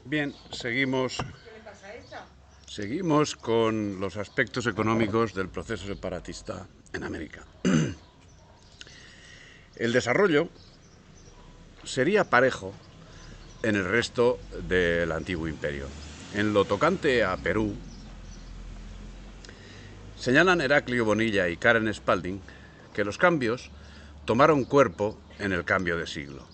Bien, seguimos con los aspectos económicos del proceso separatista en América. El desarrollo sería parejo en el resto del antiguo imperio. En lo tocante a Perú, señalan Heraclio Bonilla y Karen Spalding que los cambios tomaron cuerpo en el cambio de siglo.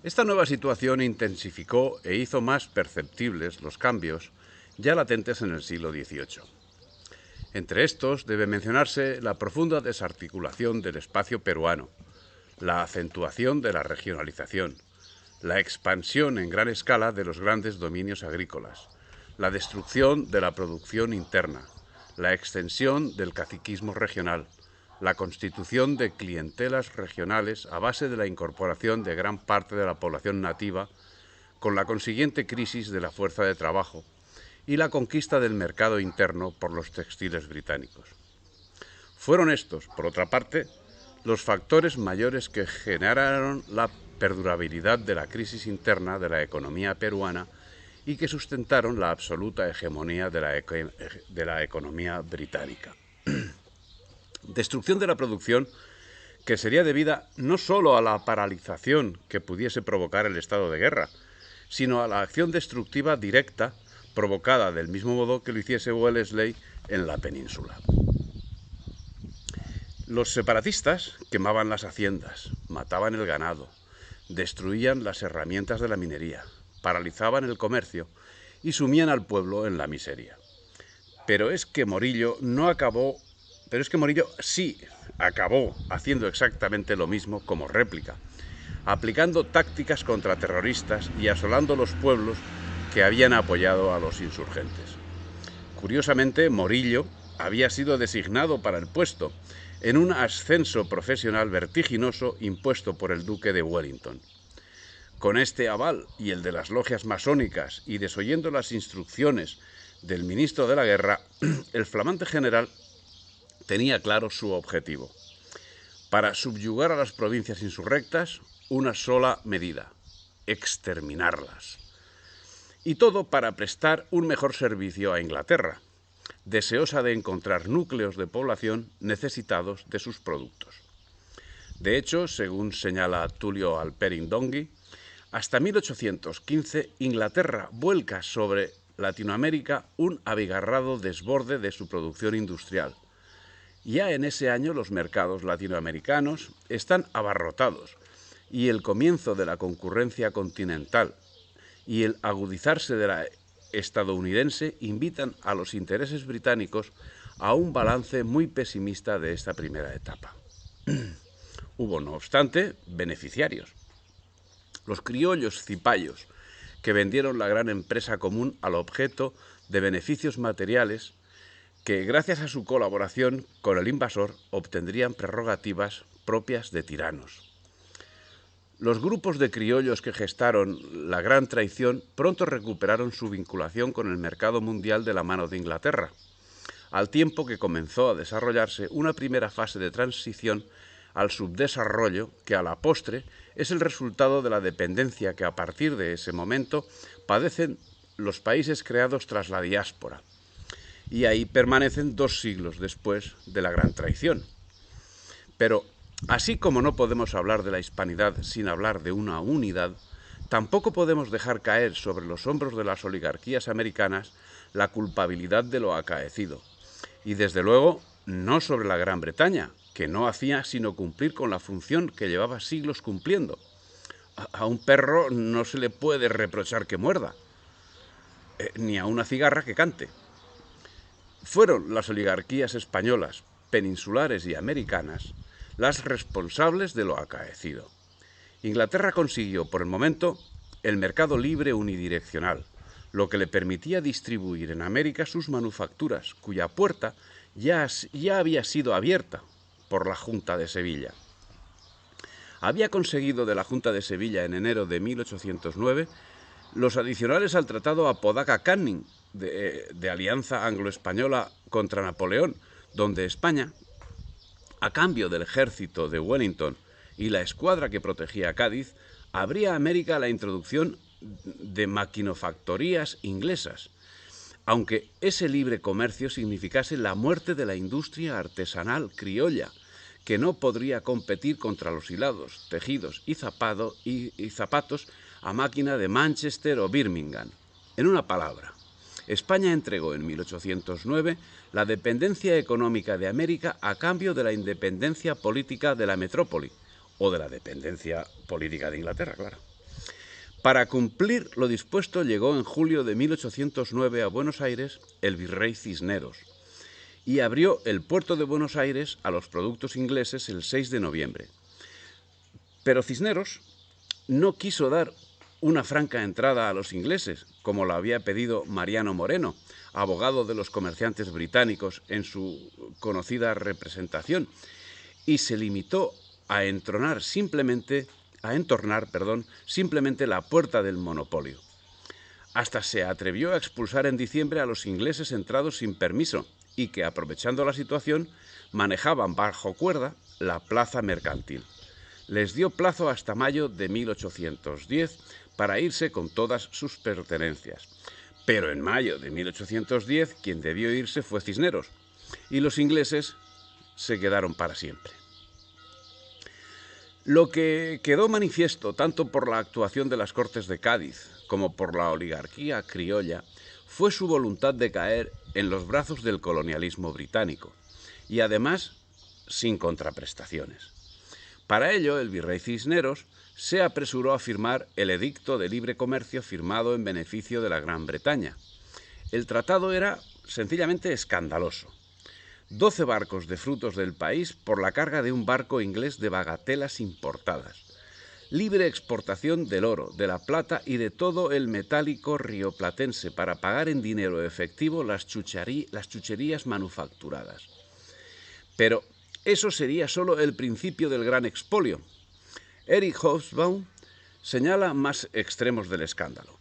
Esta nueva situación intensificó e hizo más perceptibles los cambios ya latentes en el siglo XVIII. Entre estos debe mencionarse la profunda desarticulación del espacio peruano, la acentuación de la regionalización, la expansión en gran escala de los grandes dominios agrícolas, la destrucción de la producción interna, la extensión del caciquismo regional, la constitución de clientelas regionales a base de la incorporación de gran parte de la población nativa, con la consiguiente crisis de la fuerza de trabajo, y la conquista del mercado interno por los textiles británicos. Fueron estos, por otra parte, los factores mayores que generaron la perdurabilidad de la crisis interna de la economía peruana y que sustentaron la absoluta hegemonía de la economía británica. Destrucción de la producción que sería debida no solo a la paralización que pudiese provocar el estado de guerra, sino a la acción destructiva directa provocada del mismo modo que lo hiciese Wellesley en la península. Los separatistas quemaban las haciendas, mataban el ganado, destruían las herramientas de la minería, paralizaban el comercio y sumían al pueblo en la miseria. Pero es que Morillo sí acabó haciendo exactamente lo mismo como réplica, aplicando tácticas contraterroristas y asolando los pueblos que habían apoyado a los insurgentes. Curiosamente, Morillo había sido designado para el puesto en un ascenso profesional vertiginoso impuesto por el duque de Wellington. Con este aval y el de las logias masónicas y desoyendo las instrucciones del ministro de la guerra, el flamante general tenía claro su objetivo. Para subyugar a las provincias insurrectas, una sola medida: exterminarlas. Y todo para prestar un mejor servicio a Inglaterra, deseosa de encontrar núcleos de población necesitados de sus productos. De hecho, según señala Tulio Alperin Donghi, hasta 1815 Inglaterra vuelca sobre Latinoamérica un abigarrado desborde de su producción industrial. Ya en ese año los mercados latinoamericanos están abarrotados y el comienzo de la concurrencia continental y el agudizarse de la estadounidense invitan a los intereses británicos a un balance muy pesimista de esta primera etapa. Hubo, no obstante, beneficiarios. Los criollos cipayos, que vendieron la gran empresa común al objeto de beneficios materiales que, gracias a su colaboración con el invasor, obtendrían prerrogativas propias de tiranos. Los grupos de criollos que gestaron la gran traición pronto recuperaron su vinculación con el mercado mundial de la mano de Inglaterra, al tiempo que comenzó a desarrollarse una primera fase de transición al subdesarrollo que a la postre es el resultado de la dependencia que a partir de ese momento padecen los países creados tras la diáspora, y ahí permanecen 2 siglos después de la gran traición. Pero así como no podemos hablar de la hispanidad sin hablar de una unidad, tampoco podemos dejar caer sobre los hombros de las oligarquías americanas la culpabilidad de lo acaecido. Y desde luego, no sobre la Gran Bretaña, que no hacía sino cumplir con la función que llevaba siglos cumpliendo. A un perro no se le puede reprochar que muerda, ni a una cigarra que cante. Fueron las oligarquías españolas, peninsulares y americanas las responsables de lo acaecido. Inglaterra consiguió, por el momento, el mercado libre unidireccional, lo que le permitía distribuir en América sus manufacturas, cuya puerta ya había sido abierta por la Junta de Sevilla. Había conseguido de la Junta de Sevilla en enero de 1809 los adicionales al Tratado Apodaca-Canning de alianza anglo-española contra Napoleón, donde España, a cambio del ejército de Wellington y la escuadra que protegía a Cádiz, abría a América la introducción de maquinofactorías inglesas, aunque ese libre comercio significase la muerte de la industria artesanal criolla, que no podría competir contra los hilados, tejidos y zapatos a máquina de Manchester o Birmingham. En una palabra, España entregó en 1809 la dependencia económica de América a cambio de la independencia política de la metrópoli, o de la dependencia política de Inglaterra, claro. Para cumplir lo dispuesto llegó en julio de 1809 a Buenos Aires el virrey Cisneros y abrió el puerto de Buenos Aires a los productos ingleses el 6 de noviembre. Pero Cisneros no quiso dar una franca entrada a los ingleses, como lo había pedido Mariano Moreno, abogado de los comerciantes británicos en su conocida representación, y se limitó a entornar simplemente la puerta del monopolio. Hasta se atrevió a expulsar en diciembre a los ingleses entrados sin permiso y que, aprovechando la situación, manejaban bajo cuerda la plaza mercantil. Les dio plazo hasta mayo de 1810 para irse con todas sus pertenencias. Pero en mayo de 1810 quien debió irse fue Cisneros, y los ingleses se quedaron para siempre. Lo que quedó manifiesto tanto por la actuación de las Cortes de Cádiz como por la oligarquía criolla fue su voluntad de caer en los brazos del colonialismo británico, y además sin contraprestaciones. Para ello, el virrey Cisneros se apresuró a firmar el Edicto de Libre Comercio firmado en beneficio de la Gran Bretaña. El tratado era sencillamente escandaloso. 12 barcos de frutos del país por la carga de un barco inglés de bagatelas importadas. Libre exportación del oro, de la plata y de todo el metálico rioplatense para pagar en dinero efectivo las chucherías manufacturadas. Pero eso sería solo el principio del gran expolio. Eric Hobsbawm señala más extremos del escándalo.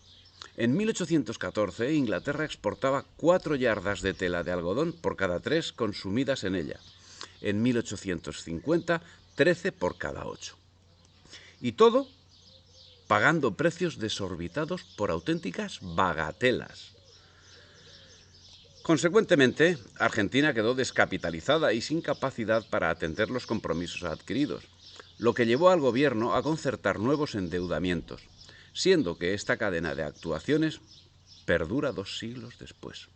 En 1814, Inglaterra exportaba 4 yardas de tela de algodón por cada 3 consumidas en ella. En 1850, 13 por cada 8. Y todo pagando precios desorbitados por auténticas bagatelas. Consecuentemente, Argentina quedó descapitalizada y sin capacidad para atender los compromisos adquiridos, lo que llevó al gobierno a concertar nuevos endeudamientos, siendo que esta cadena de actuaciones perdura 2 siglos después.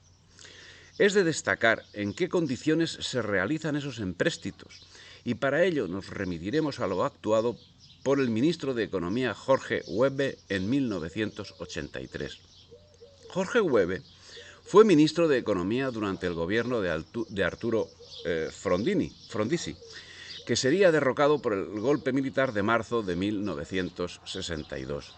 Es de destacar en qué condiciones se realizan esos empréstitos, y para ello nos remitiremos a lo actuado por el ministro de Economía Jorge Webbe en 1983. Jorge Webbe fue ministro de Economía durante el gobierno de Arturo Frondizi, que sería derrocado por el golpe militar de marzo de 1962.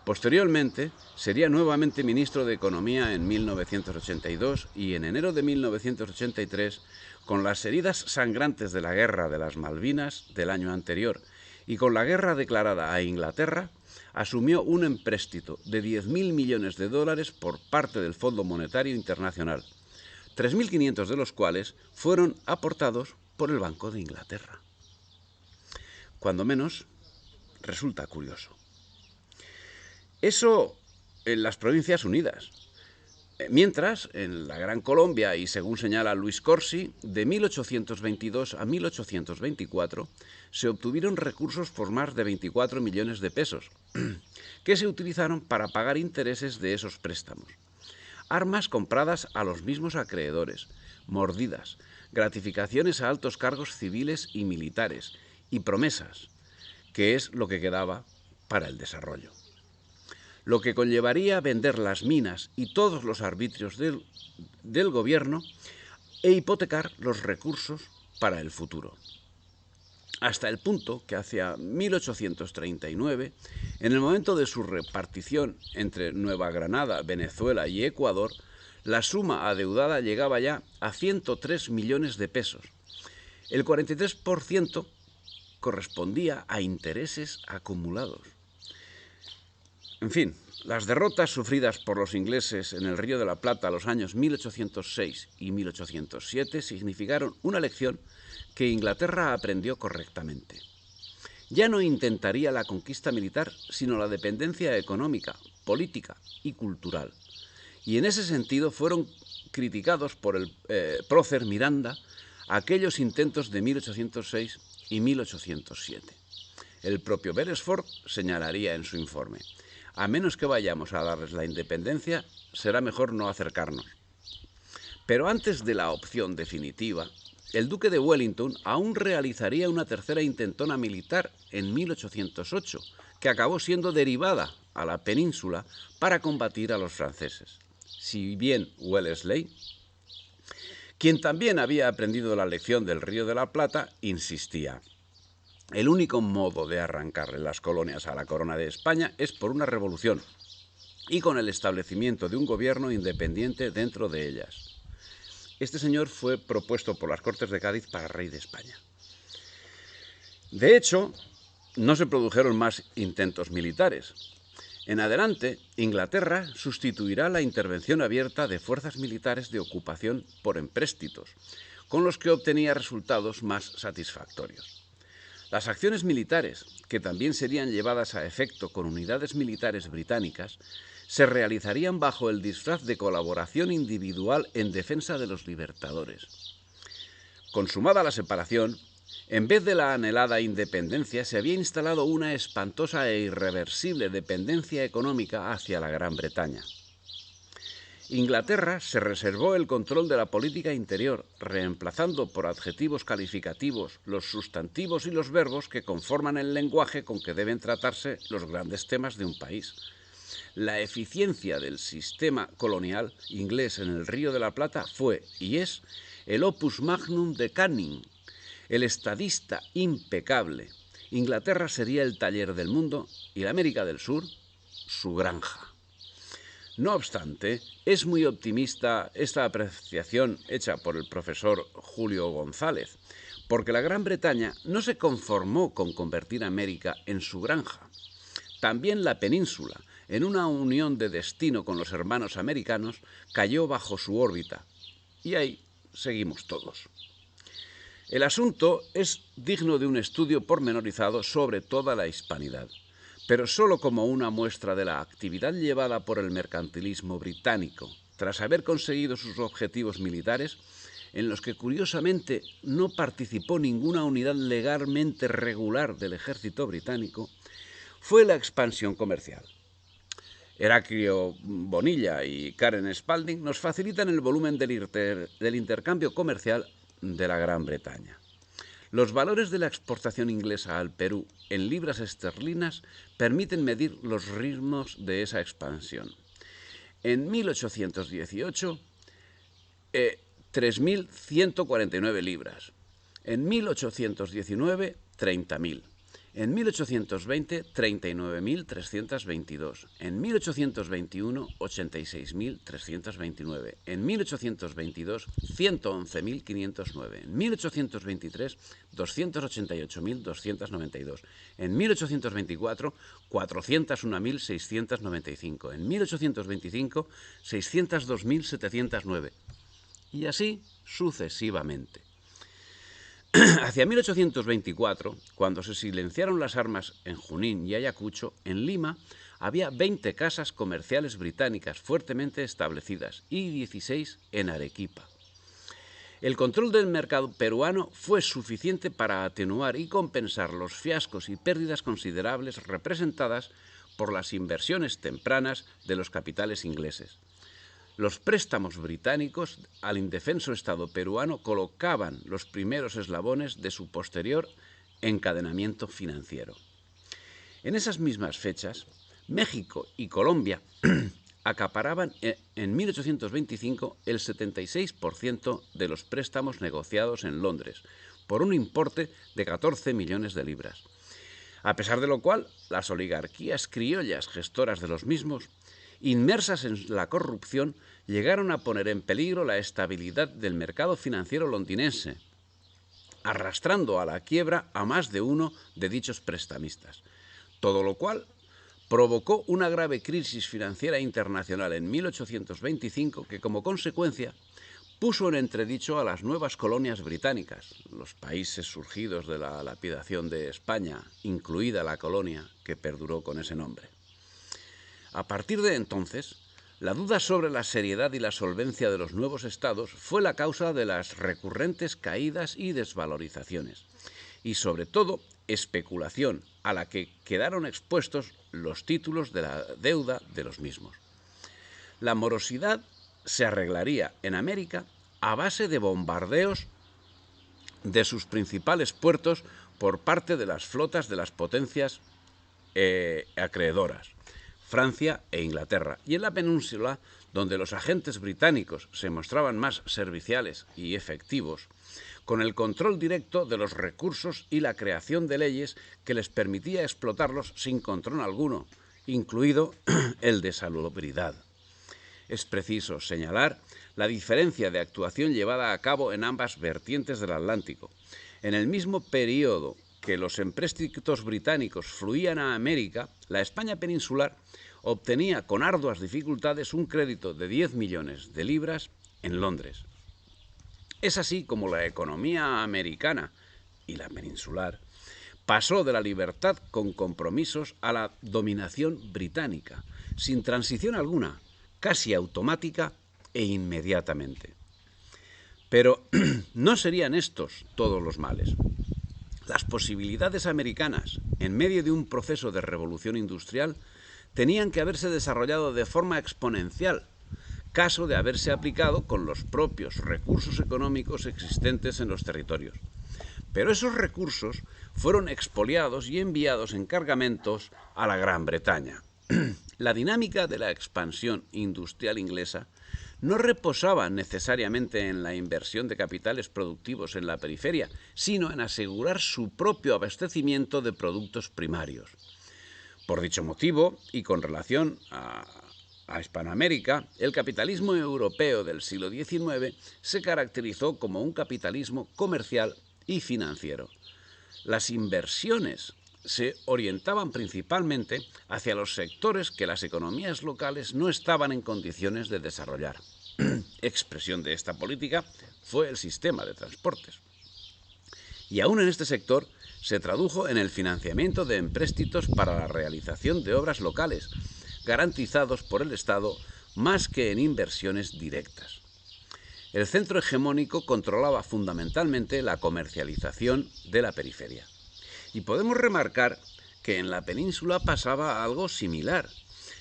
Posteriormente, sería nuevamente ministro de Economía en 1982 y en enero de 1983, con las heridas sangrantes de la Guerra de las Malvinas del año anterior y con la guerra declarada a Inglaterra, asumió un empréstito de 10.000 millones de dólares por parte del Fondo Monetario Internacional, 3.500 de los cuales fueron aportados por el Banco de Inglaterra. Cuando menos, resulta curioso. Eso en las Provincias Unidas. Mientras, en la Gran Colombia, y según señala Luis Corsi, de 1822 a 1824 se obtuvieron recursos por más de 24 millones de pesos, que se utilizaron para pagar intereses de esos préstamos. Armas compradas a los mismos acreedores, mordidas, gratificaciones a altos cargos civiles y militares, y promesas, que es lo que quedaba para el desarrollo. Lo que conllevaría vender las minas y todos los arbitrios del gobierno e hipotecar los recursos para el futuro. Hasta el punto que hacia 1839, en el momento de su repartición entre Nueva Granada, Venezuela y Ecuador, la suma adeudada llegaba ya a 103 millones de pesos. El 43% correspondía a intereses acumulados. En fin, las derrotas sufridas por los ingleses en el Río de la Plata los años 1806 y 1807 significaron una lección que Inglaterra aprendió correctamente. ya no intentaría la conquista militar, sino la dependencia económica, política y cultural. Y en ese sentido fueron criticados por el prócer Miranda aquellos intentos de 1806 y 1807. El propio Beresford señalaría en su informe: a menos que vayamos a darles la independencia, será mejor no acercarnos. Pero antes de la opción definitiva, el duque de Wellington aún realizaría una tercera intentona militar en 1808, que acabó siendo derivada a la península para combatir a los franceses. Si bien Wellesley, quien también había aprendido la lección del Río de la Plata, insistía: el único modo de arrancarle las colonias a la corona de España es por una revolución y con el establecimiento de un gobierno independiente dentro de ellas. Este señor fue propuesto por las Cortes de Cádiz para rey de España. De hecho, no se produjeron más intentos militares. En adelante, Inglaterra sustituirá la intervención abierta de fuerzas militares de ocupación por empréstitos, con los que obtenía resultados más satisfactorios. Las acciones militares, que también serían llevadas a efecto con unidades militares británicas, se realizarían bajo el disfraz de colaboración individual en defensa de los libertadores. Consumada la separación, en vez de la anhelada independencia, se había instalado una espantosa e irreversible dependencia económica hacia la Gran Bretaña. Inglaterra se reservó el control de la política interior, reemplazando por adjetivos calificativos los sustantivos y los verbos que conforman el lenguaje con que deben tratarse los grandes temas de un país. La eficiencia del sistema colonial inglés en el Río de la Plata fue y es el opus magnum de Canning, el estadista impecable. Inglaterra sería el taller del mundo y la América del Sur su granja. No obstante, es muy optimista esta apreciación hecha por el profesor Julio González, porque la Gran Bretaña no se conformó con convertir a América en su granja. También la península, en una unión de destino con los hermanos americanos, cayó bajo su órbita. Y ahí seguimos todos. El asunto es digno de un estudio pormenorizado sobre toda la hispanidad, pero solo como una muestra de la actividad llevada por el mercantilismo británico, tras haber conseguido sus objetivos militares, en los que curiosamente no participó ninguna unidad legalmente regular del ejército británico, fue la expansión comercial. Heraclio Bonilla y Karen Spalding nos facilitan el volumen del intercambio comercial de la Gran Bretaña. Los valores de la exportación inglesa al Perú en libras esterlinas permiten medir los ritmos de esa expansión. En 1818, 3.149 libras. En 1819, 30.000. En 1820, 39.322. En 1821, 86.329. En 1822, 111.509. En 1823, 288.292. En 1824, 401.695. En 1825, 602.709. Y así sucesivamente. Hacia 1824, cuando se silenciaron las armas en Junín y Ayacucho, en Lima había 20 casas comerciales británicas fuertemente establecidas y 16 en Arequipa. El control del mercado peruano fue suficiente para atenuar y compensar los fiascos y pérdidas considerables representadas por las inversiones tempranas de los capitales ingleses. Los préstamos británicos al indefenso Estado peruano colocaban los primeros eslabones de su posterior encadenamiento financiero. En esas mismas fechas, México y Colombia acaparaban en 1825 el 76% de los préstamos negociados en Londres, por un importe de 14 millones de libras. A pesar de lo cual, las oligarquías criollas gestoras de los mismos, inmersas en la corrupción, llegaron a poner en peligro la estabilidad del mercado financiero londinense, arrastrando a la quiebra a más de uno de dichos prestamistas. Todo lo cual provocó una grave crisis financiera internacional en 1825 que, como consecuencia, puso en entredicho a las nuevas colonias británicas, los países surgidos de la lapidación de España, incluida la colonia que perduró con ese nombre. A partir de entonces, la duda sobre la seriedad y la solvencia de los nuevos estados fue la causa de las recurrentes caídas y desvalorizaciones, y sobre todo especulación a la que quedaron expuestos los títulos de la deuda de los mismos. La morosidad se arreglaría en América a base de bombardeos de sus principales puertos por parte de las flotas de las potencias acreedoras, Francia e Inglaterra, y en la península, donde los agentes británicos se mostraban más serviciales y efectivos, con el control directo de los recursos y la creación de leyes que les permitía explotarlos sin control alguno, incluido el de salubridad. Es preciso señalar la diferencia de actuación llevada a cabo en ambas vertientes del Atlántico. En el mismo periodo que los empréstitos británicos fluían a América, la España peninsular obtenía con arduas dificultades un crédito de 10 millones de libras en Londres. Es así como la economía americana y la peninsular pasó de la libertad con compromisos a la dominación británica, sin transición alguna, casi automática e inmediatamente. Pero no serían estos todos los males. Las posibilidades americanas, en medio de un proceso de revolución industrial, tenían que haberse desarrollado de forma exponencial, caso de haberse aplicado con los propios recursos económicos existentes en los territorios. Pero esos recursos fueron expoliados y enviados en cargamentos a la Gran Bretaña. La dinámica de la expansión industrial inglesa no reposaba necesariamente en la inversión de capitales productivos en la periferia, sino en asegurar su propio abastecimiento de productos primarios. Por dicho motivo, y con relación a Hispanoamérica, el capitalismo europeo del siglo XIX se caracterizó como un capitalismo comercial y financiero. Las inversiones se orientaban principalmente hacia los sectores que las economías locales no estaban en condiciones de desarrollar. Expresión de esta política fue el sistema de transportes. Y aún en este sector se tradujo en el financiamiento de empréstitos para la realización de obras locales, garantizados por el Estado más que en inversiones directas. El centro hegemónico controlaba fundamentalmente la comercialización de la periferia. Y podemos remarcar que en la península pasaba algo similar.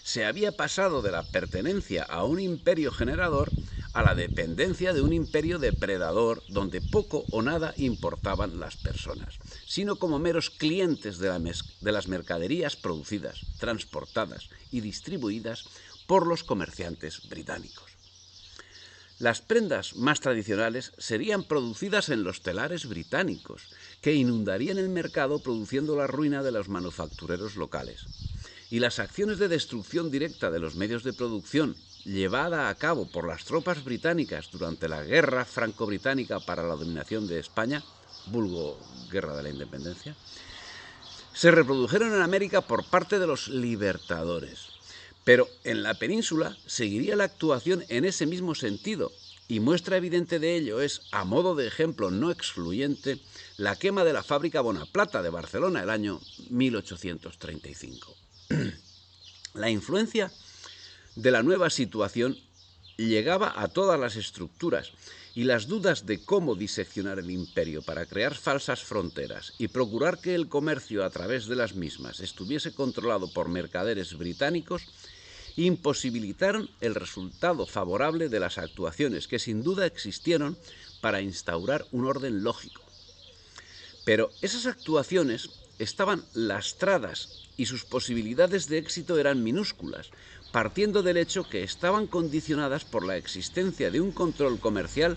Se había pasado de la pertenencia a un imperio generador a la dependencia de un imperio depredador donde poco o nada importaban las personas, sino como meros clientes de las mercaderías producidas, transportadas y distribuidas por los comerciantes británicos. Las prendas más tradicionales serían producidas en los telares británicos, que inundarían el mercado produciendo la ruina de los manufactureros locales. Y las acciones de destrucción directa de los medios de producción, llevada a cabo por las tropas británicas durante la Guerra Franco-Británica para la dominación de España, vulgo Guerra de la Independencia, se reprodujeron en América por parte de los libertadores. Pero en la península seguiría la actuación en ese mismo sentido, y muestra evidente de ello es, a modo de ejemplo no excluyente, la quema de la fábrica Bonaplata de Barcelona el año 1835. La influencia de la nueva situación llegaba a todas las estructuras, y las dudas de cómo diseccionar el imperio para crear falsas fronteras y procurar que el comercio a través de las mismas estuviese controlado por mercaderes británicos imposibilitaron el resultado favorable de las actuaciones que sin duda existieron para instaurar un orden lógico. Pero esas actuaciones estaban lastradas y sus posibilidades de éxito eran minúsculas, partiendo del hecho que estaban condicionadas por la existencia de un control comercial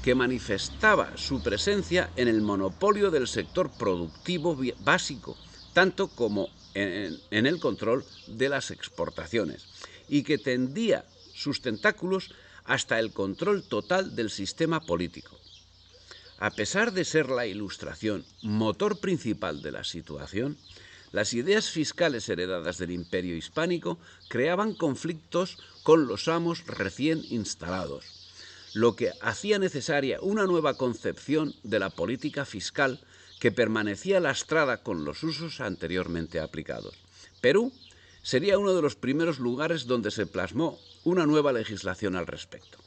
que manifestaba su presencia en el monopolio del sector productivo básico, tanto como en el control de las exportaciones, y que tendía sus tentáculos hasta el control total del sistema político. A pesar de ser la Ilustración motor principal de la situación, las ideas fiscales heredadas del Imperio hispánico creaban conflictos con los amos recién instalados. lo que hacía necesaria una nueva concepción de la política fiscal que permanecía lastrada con los usos anteriormente aplicados. Perú sería uno de los primeros lugares donde se plasmó una nueva legislación al respecto.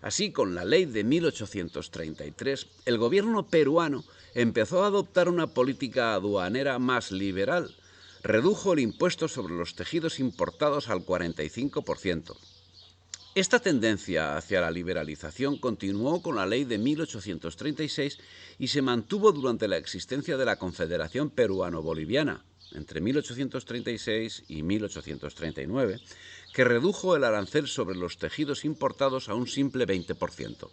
Así, con la ley de 1833, el gobierno peruano empezó a adoptar una política aduanera más liberal. Redujo el impuesto sobre los tejidos importados al 45%. Esta tendencia hacia la liberalización continuó con la ley de 1836 y se mantuvo durante la existencia de la Confederación Peruano-Boliviana, entre 1836 y 1839, que redujo el arancel sobre los tejidos importados a un simple 20%.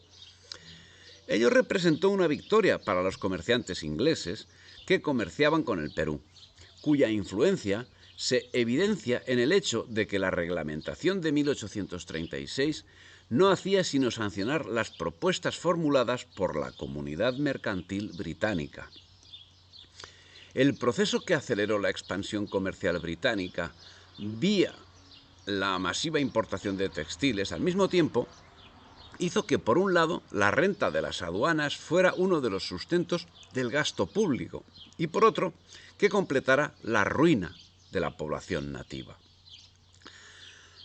Ello representó una victoria para los comerciantes ingleses que comerciaban con el Perú, cuya influencia se evidencia en el hecho de que la reglamentación de 1836 no hacía sino sancionar las propuestas formuladas por la Comunidad Mercantil Británica. El proceso que aceleró la expansión comercial británica vía la masiva importación de textiles al mismo tiempo hizo que, por un lado, la renta de las aduanas fuera uno de los sustentos del gasto público y, por otro, que completara la ruina de la población nativa.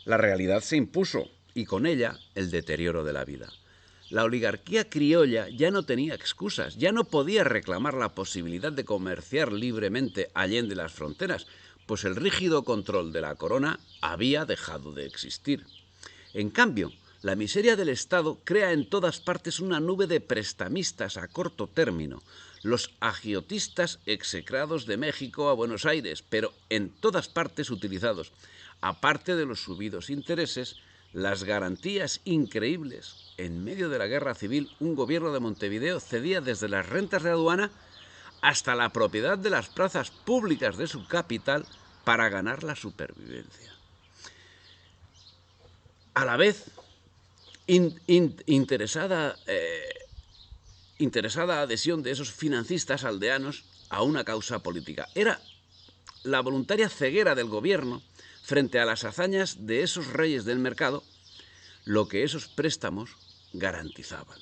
La realidad se impuso y con ella el deterioro de la vida. La oligarquía criolla ya no tenía excusas, ya no podía reclamar la posibilidad de comerciar libremente allende las fronteras, pues el rígido control de la corona había dejado de existir. En cambio, la miseria del Estado crea en todas partes una nube de prestamistas a corto término, los agiotistas execrados de México a Buenos Aires, pero en todas partes utilizados, aparte de los subidos intereses, las garantías increíbles. En medio de la guerra civil, un gobierno de Montevideo cedía desde las rentas de aduana hasta la propiedad de las plazas públicas de su capital para ganar la supervivencia. A la vez, interesada adhesión de esos financistas aldeanos a una causa política. Era la voluntaria ceguera del gobierno frente a las hazañas de esos reyes del mercado, lo que esos préstamos garantizaban.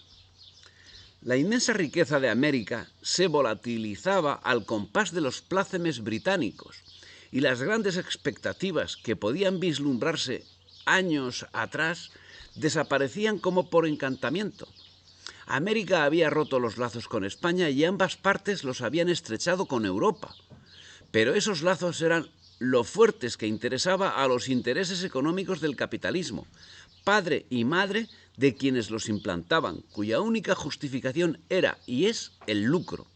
La inmensa riqueza de América se volatilizaba al compás de los plácemes británicos y las grandes expectativas que podían vislumbrarse años atrás desaparecían como por encantamiento. América había roto los lazos con España y ambas partes los habían estrechado con Europa. Pero esos lazos eran lo fuertes que interesaba a los intereses económicos del capitalismo, padre y madre de quienes los implantaban, cuya única justificación era y es el lucro,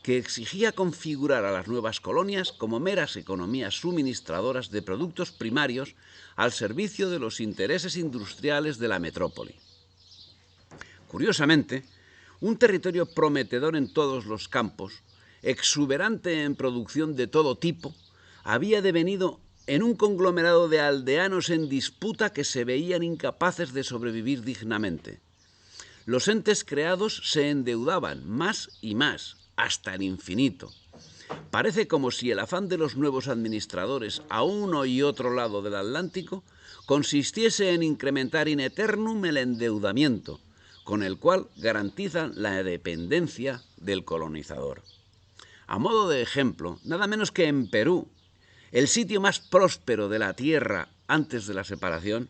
que exigía configurar a las nuevas colonias como meras economías suministradoras de productos primarios al servicio de los intereses industriales de la metrópoli. Curiosamente, un territorio prometedor en todos los campos, exuberante en producción de todo tipo, había devenido en un conglomerado de aldeanos en disputa que se veían incapaces de sobrevivir dignamente. Los entes creados se endeudaban más y más, hasta el infinito. Parece como si el afán de los nuevos administradores a uno y otro lado del Atlántico consistiese en incrementar in eternum el endeudamiento, con el cual garantizan la dependencia del colonizador. A modo de ejemplo, nada menos que en Perú, el sitio más próspero de la tierra antes de la separación,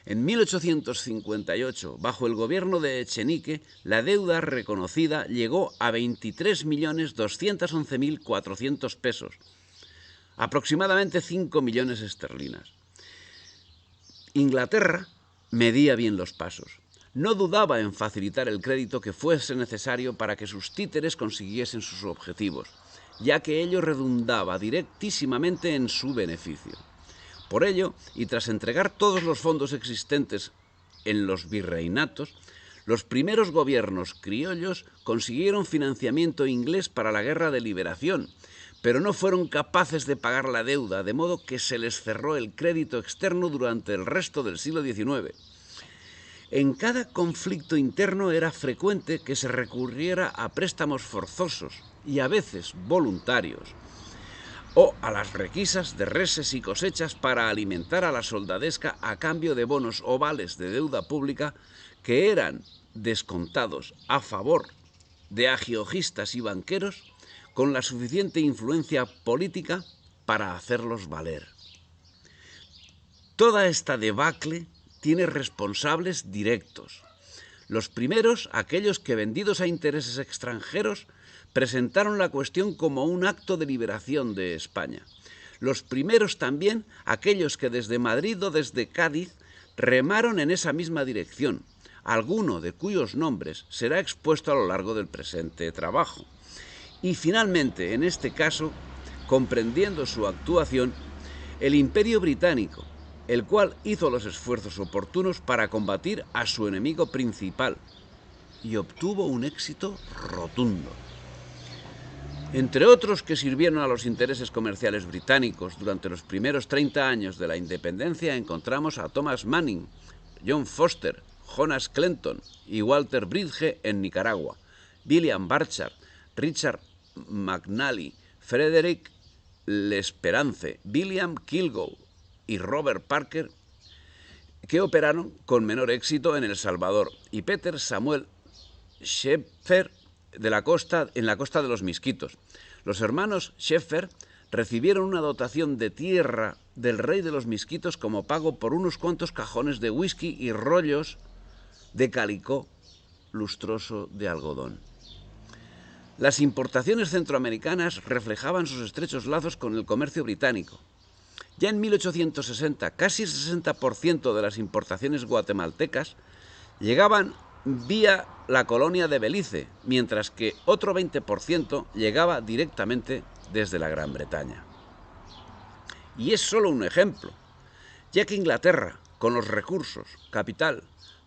en 1858, bajo el gobierno de Echenique, la deuda reconocida llegó a 23.211.400 pesos, aproximadamente 5 millones esterlinas. Inglaterra medía bien los pasos. No dudaba en facilitar el crédito que fuese necesario para que sus títeres consiguiesen sus objetivos, ya que ello redundaba directísimamente en su beneficio. Por ello, y tras entregar todos los fondos existentes en los virreinatos, los primeros gobiernos criollos consiguieron financiamiento inglés para la Guerra de Liberación, pero no fueron capaces de pagar la deuda, de modo que se les cerró el crédito externo durante el resto del siglo XIX. En cada conflicto interno era frecuente que se recurriera a préstamos forzosos y a veces voluntarios, o a las requisas de reses y cosechas para alimentar a la soldadesca a cambio de bonos o vales de deuda pública que eran descontados a favor de agiojistas y banqueros con la suficiente influencia política para hacerlos valer. Toda esta debacle tiene responsables directos. Los primeros, aquellos que, vendidos a intereses extranjeros, presentaron la cuestión como un acto de liberación de España. Los primeros también, aquellos que desde Madrid o desde Cádiz remaron en esa misma dirección, alguno de cuyos nombres será expuesto a lo largo del presente trabajo. Y finalmente, en este caso, comprendiendo su actuación, el Imperio Británico, el cual hizo los esfuerzos oportunos para combatir a su enemigo principal y obtuvo un éxito rotundo. Entre otros que sirvieron a los intereses comerciales británicos durante los primeros 30 años de la independencia encontramos a Thomas Manning, John Foster, Jonas Clinton y Walter Bridge en Nicaragua, William Burchard, Richard McNally, Frederick L'Esperance, William Kilgour y Robert Parker, que operaron con menor éxito en El Salvador, y Peter Samuel Schaeffer en la costa de los Misquitos. Los hermanos Schaeffer recibieron una dotación de tierra del rey de los Misquitos como pago por unos cuantos cajones de whisky y rollos de calicó lustroso de algodón. Las importaciones centroamericanas reflejaban sus estrechos lazos con el comercio británico. Ya en 1860, casi el 60% de las importaciones guatemaltecas llegaban vía la colonia de Belice, mientras que otro 20% llegaba directamente desde la Gran Bretaña. Y es solo un ejemplo, ya que Inglaterra, con los recursos, capital,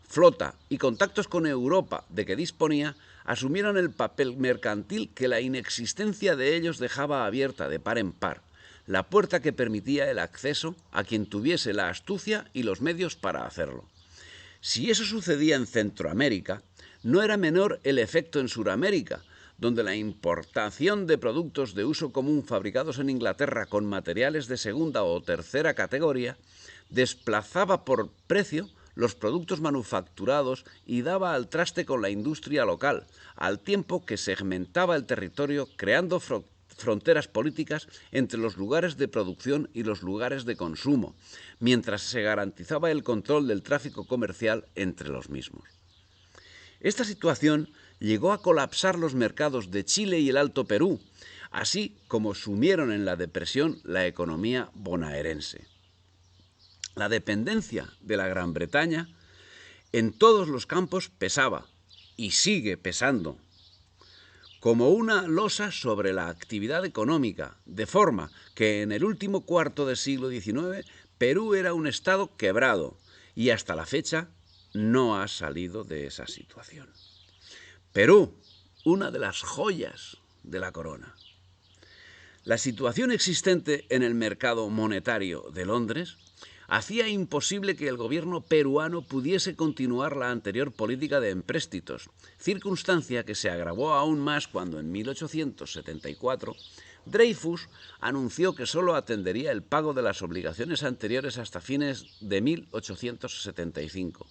flota y contactos con Europa de que disponía, asumieron el papel mercantil que la inexistencia de ellos dejaba abierta de par en par, la puerta que permitía el acceso a quien tuviese la astucia y los medios para hacerlo. Si eso sucedía en Centroamérica, no era menor el efecto en Suramérica, donde la importación de productos de uso común fabricados en Inglaterra con materiales de segunda o tercera categoría desplazaba por precio los productos manufacturados y daba al traste con la industria local, al tiempo que segmentaba el territorio creando fronteras políticas entre los lugares de producción y los lugares de consumo, mientras se garantizaba el control del tráfico comercial entre los mismos. Esta situación llegó a colapsar los mercados de Chile y el Alto Perú, así como sumieron en la depresión la economía bonaerense. La dependencia de la Gran Bretaña en todos los campos pesaba, y sigue pesando, como una losa sobre la actividad económica, de forma que en el último cuarto del siglo XIX Perú era un estado quebrado y hasta la fecha no ha salido de esa situación. Perú, una de las joyas de la corona. La situación existente en el mercado monetario de Londres hacía imposible que el gobierno peruano pudiese continuar la anterior política de empréstitos, circunstancia que se agravó aún más cuando en 1874 Dreyfus anunció que solo atendería el pago de las obligaciones anteriores hasta fines de 1875.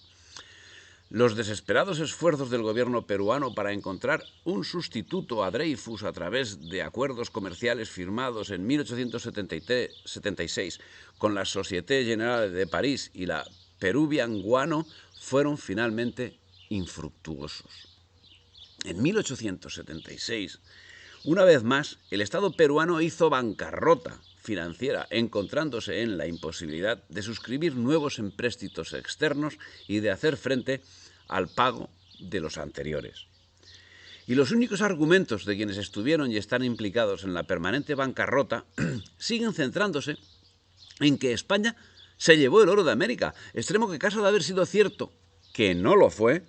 Los desesperados esfuerzos del gobierno peruano para encontrar un sustituto a Dreyfus a través de acuerdos comerciales firmados en 1876 con la Société Générale de París y la Peruvian Guano fueron finalmente infructuosos. En 1876, una vez más, el Estado peruano hizo bancarrota financiera, encontrándose en la imposibilidad de suscribir nuevos empréstitos externos y de hacer frente al pago de los anteriores. Y los únicos argumentos de quienes estuvieron y están implicados en la permanente bancarrota siguen centrándose en que España se llevó el oro de América, extremo que, caso de haber sido cierto, que no lo fue,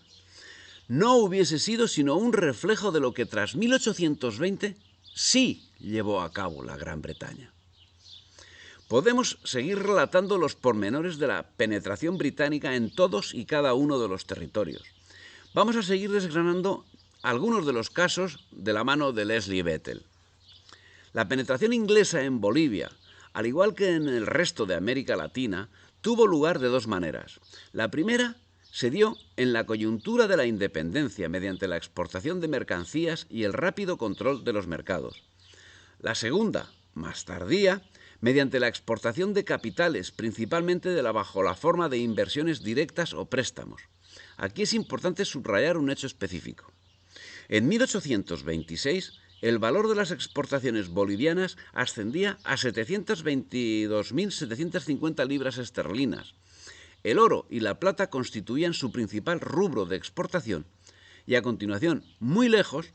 no hubiese sido sino un reflejo de lo que tras 1820 sí llevó a cabo la Gran Bretaña. Podemos seguir relatando los pormenores de la penetración británica en todos y cada uno de los territorios. Vamos a seguir desgranando algunos de los casos de la mano de Leslie Bethel. La penetración inglesa en Bolivia, al igual que en el resto de América Latina, tuvo lugar de dos maneras. La primera se dio en la coyuntura de la independencia mediante la exportación de mercancías y el rápido control de los mercados. La segunda, más tardía, mediante la exportación de capitales, principalmente bajo la forma de inversiones directas o préstamos. Aquí es importante subrayar un hecho específico. En 1826, el valor de las exportaciones bolivianas ascendía a 722.750 libras esterlinas. El oro y la plata constituían su principal rubro de exportación y a continuación, muy lejos,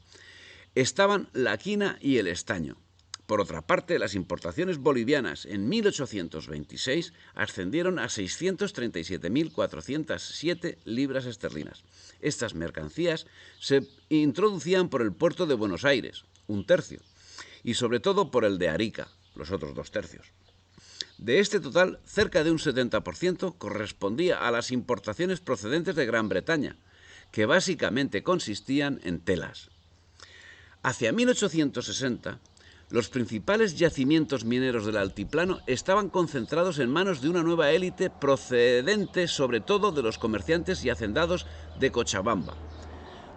estaban la quina y el estaño. Por otra parte, las importaciones bolivianas en 1826 ascendieron a 637.407 libras esterlinas. Estas mercancías se introducían por el puerto de Buenos Aires, un tercio, y sobre todo por el de Arica, los otros 2 tercios. De este total, cerca de un 70% correspondía a las importaciones procedentes de Gran Bretaña, que básicamente consistían en telas. Hacia 1860, los principales yacimientos mineros del altiplano estaban concentrados en manos de una nueva élite procedente sobre todo de los comerciantes y hacendados de Cochabamba.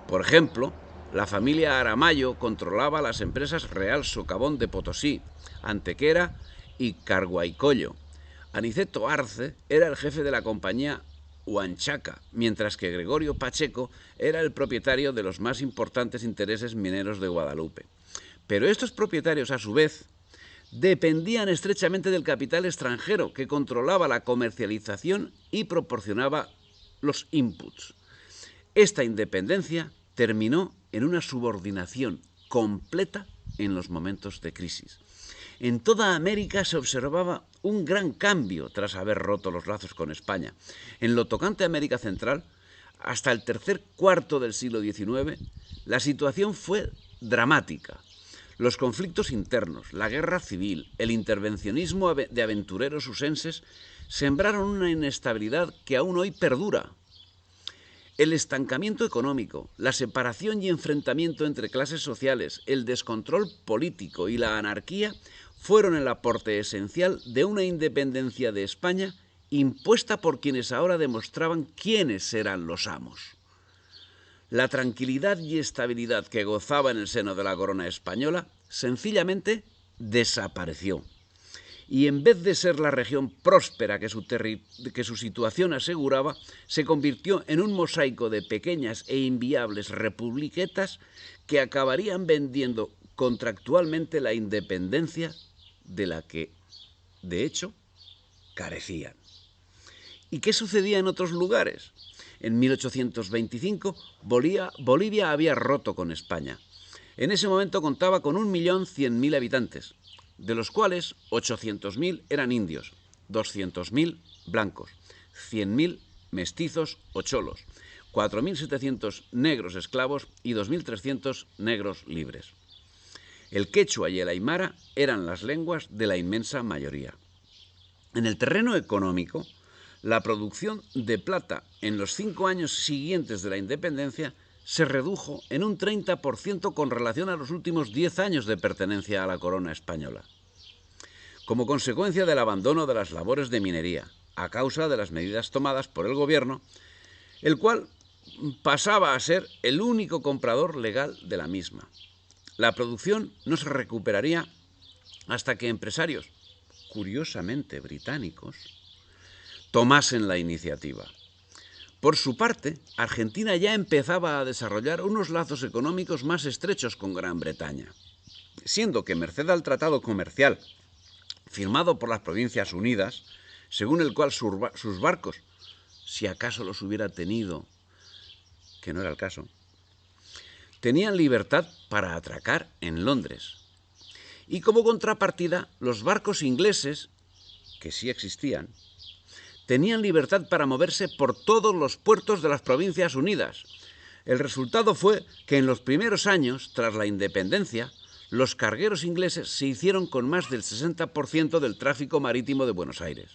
Por ejemplo, la familia Aramayo controlaba las empresas Real Socavón de Potosí, Antequera y Carguaicollo. Aniceto Arce era el jefe de la compañía Huanchaca, mientras que Gregorio Pacheco era el propietario de los más importantes intereses mineros de Guadalupe. Pero estos propietarios, a su vez, dependían estrechamente del capital extranjero que controlaba la comercialización y proporcionaba los inputs. Esta independencia terminó en una subordinación completa en los momentos de crisis. En toda América se observaba un gran cambio tras haber roto los lazos con España. En lo tocante a América Central, hasta el tercer cuarto del siglo XIX, la situación fue dramática. Los conflictos internos, la guerra civil, el intervencionismo de aventureros usenses sembraron una inestabilidad que aún hoy perdura. El estancamiento económico, la separación y enfrentamiento entre clases sociales, el descontrol político y la anarquía fueron el aporte esencial de una independencia de España impuesta por quienes ahora demostraban quiénes eran los amos. La tranquilidad y estabilidad que gozaba en el seno de la corona española sencillamente desapareció. Y en vez de ser la región próspera que su situación aseguraba, se convirtió en un mosaico de pequeñas e inviables republiquetas que acabarían vendiendo contractualmente la independencia de la que, de hecho, carecían. ¿Y qué sucedía en otros lugares? En 1825, Bolivia había roto con España. En ese momento contaba con 1.100.000 habitantes, de los cuales 800.000 eran indios, 200.000 blancos, 100.000 mestizos o cholos, 4.700 negros esclavos y 2.300 negros libres. El quechua y el aymara eran las lenguas de la inmensa mayoría. En el terreno económico, la producción de plata en los 5 años siguientes de la independencia se redujo en un 30% con relación a los últimos 10 años de pertenencia a la corona española. Como consecuencia del abandono de las labores de minería, a causa de las medidas tomadas por el gobierno, el cual pasaba a ser el único comprador legal de la misma. La producción no se recuperaría hasta que empresarios, curiosamente británicos, tomasen la iniciativa. Por su parte, Argentina ya empezaba a desarrollar unos lazos económicos más estrechos con Gran Bretaña, siendo que, merced al tratado comercial firmado por las Provincias Unidas, según el cual sus barcos, si acaso los hubiera tenido, que no era el caso, tenían libertad para atracar en Londres. Y como contrapartida, los barcos ingleses, que sí existían, tenían libertad para moverse por todos los puertos de las Provincias Unidas. El resultado fue que en los primeros años, tras la independencia, los cargueros ingleses se hicieron con más del 60% del tráfico marítimo de Buenos Aires.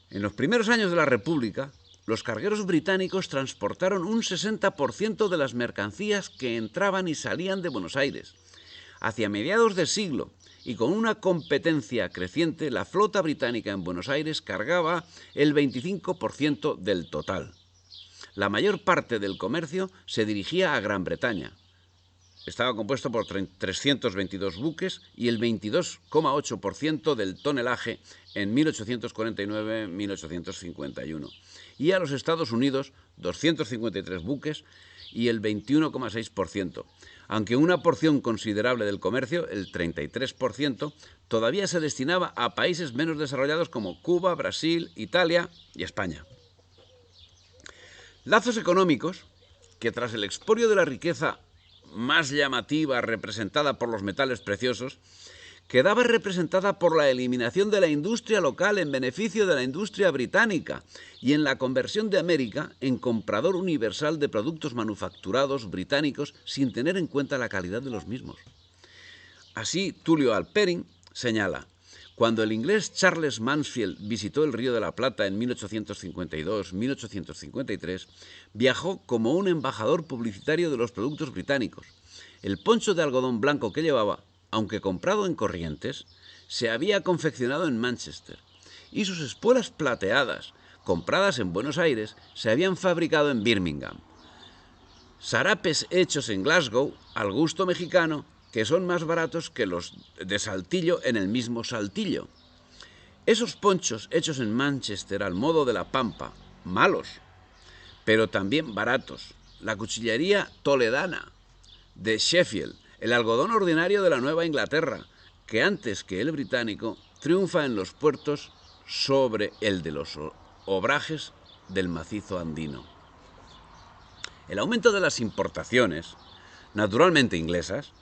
En los primeros años de la República, los cargueros británicos transportaron un 60% de las mercancías que entraban y salían de Buenos Aires. Hacia mediados de siglo, y con una competencia creciente, la flota británica en Buenos Aires cargaba el 25% del total. La mayor parte del comercio se dirigía a Gran Bretaña. Estaba compuesto por 322 buques y el 22,8% del tonelaje en 1849-1851. Y a los Estados Unidos, 253 buques y el 21,6%. Aunque una porción considerable del comercio, el 33%, todavía se destinaba a países menos desarrollados como Cuba, Brasil, Italia y España. Lazos económicos que, tras el expolio de la riqueza más llamativa representada por los metales preciosos, quedaba representada por la eliminación de la industria local en beneficio de la industria británica y en la conversión de América en comprador universal de productos manufacturados británicos sin tener en cuenta la calidad de los mismos. Así, Tulio Alperin señala: cuando el inglés Charles Mansfield visitó el Río de la Plata en 1852-1853, viajó como un embajador publicitario de los productos británicos. El poncho de algodón blanco que llevaba, aunque comprado en Corrientes, se había confeccionado en Manchester, y sus espuelas plateadas, compradas en Buenos Aires, se habían fabricado en Birmingham. Sarapes hechos en Glasgow, al gusto mexicano, que son más baratos que los de Saltillo en el mismo Saltillo. Esos ponchos hechos en Manchester al modo de la Pampa, malos, pero también baratos. La cuchillería toledana de Sheffield, el algodón ordinario de la Nueva Inglaterra, que antes que el británico triunfa en los puertos sobre el de los obrajes del macizo andino. El aumento de las importaciones, naturalmente inglesas,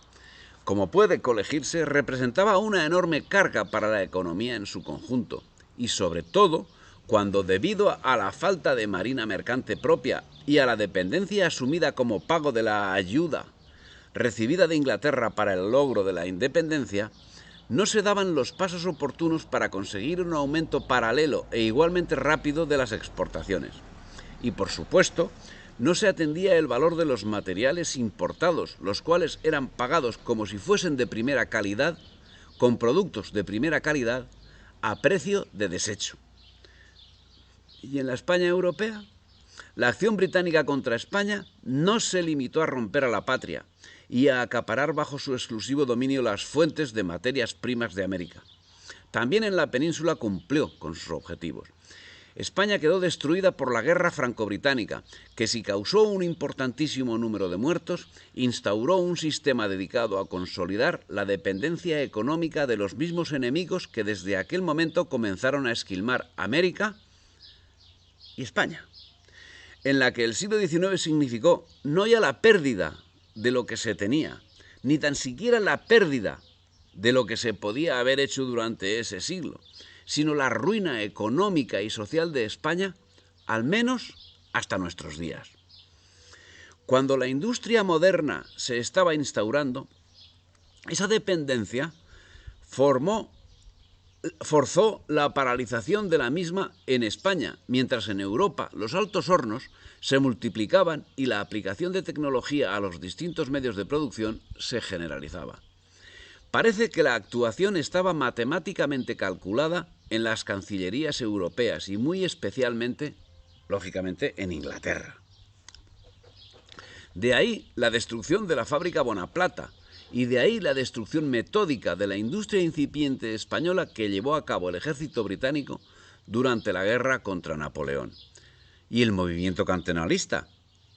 como puede colegirse, representaba una enorme carga para la economía en su conjunto, y sobre todo cuando, debido a la falta de marina mercante propia y a la dependencia asumida como pago de la ayuda recibida de Inglaterra para el logro de la independencia, no se daban los pasos oportunos para conseguir un aumento paralelo e igualmente rápido de las exportaciones. Y, por supuesto, no se atendía el valor de los materiales importados, los cuales eran pagados como si fuesen de primera calidad, con productos de primera calidad, a precio de desecho. ¿Y en la España europea? La acción británica contra España no se limitó a romper a la patria y a acaparar bajo su exclusivo dominio las fuentes de materias primas de América. También en la península cumplió con sus objetivos. España quedó destruida por la guerra franco-británica, que, si causó un importantísimo número de muertos, instauró un sistema dedicado a consolidar la dependencia económica de los mismos enemigos que desde aquel momento comenzaron a esquilmar América y España, en la que el siglo XIX significó no ya la pérdida de lo que se tenía, ni tan siquiera la pérdida de lo que se podía haber hecho durante ese siglo, sino la ruina económica y social de España, al menos hasta nuestros días. Cuando la industria moderna se estaba instaurando, esa dependencia forzó la paralización de la misma en España, mientras en Europa los altos hornos se multiplicaban y la aplicación de tecnología a los distintos medios de producción se generalizaba. Parece que la actuación estaba matemáticamente calculada en las cancillerías europeas y muy especialmente, lógicamente, en Inglaterra. De ahí la destrucción de la fábrica Bonaplata y de ahí la destrucción metódica de la industria incipiente española que llevó a cabo el ejército británico durante la guerra contra Napoleón. Y el movimiento cantonalista,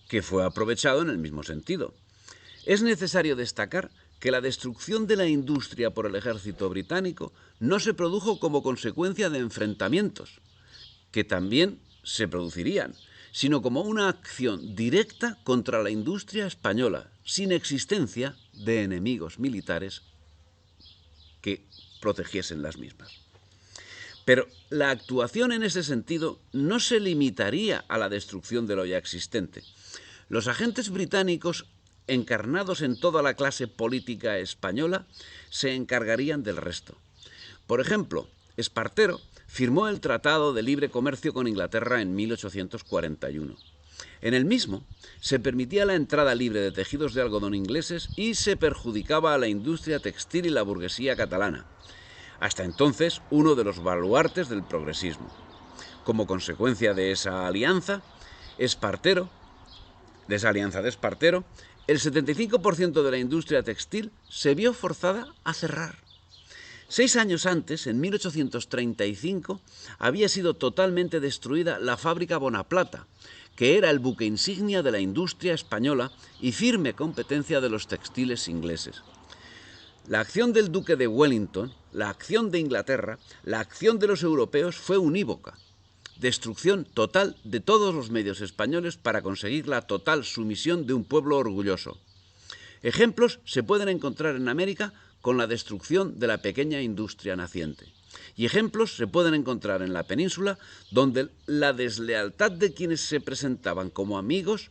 que fue aprovechado en el mismo sentido. Es necesario destacar que la destrucción de la industria por el ejército británico no se produjo como consecuencia de enfrentamientos, que también se producirían, sino como una acción directa contra la industria española, sin existencia de enemigos militares que protegiesen las mismas. Pero la actuación en ese sentido no se limitaría a la destrucción de lo ya existente. Los agentes británicos, encarnados en toda la clase política española, se encargarían del resto. Por ejemplo, Espartero firmó el Tratado de Libre Comercio con Inglaterra en 1841. En el mismo se permitía la entrada libre de tejidos de algodón ingleses y se perjudicaba a la industria textil y la burguesía catalana, hasta entonces uno de los baluartes del progresismo. Como consecuencia de esa alianza de Espartero, el 75% de la industria textil se vio forzada a cerrar. 6 años antes, en 1835, había sido totalmente destruida la fábrica Bonaplata, que era el buque insignia de la industria española y firme competencia de los textiles ingleses. La acción del duque de Wellington, la acción de Inglaterra, la acción de los europeos fue unívoca. Destrucción total de todos los medios españoles para conseguir la total sumisión de un pueblo orgulloso. Ejemplos se pueden encontrar en América con la destrucción de la pequeña industria naciente. Y ejemplos se pueden encontrar en la península, donde la deslealtad de quienes se presentaban como amigos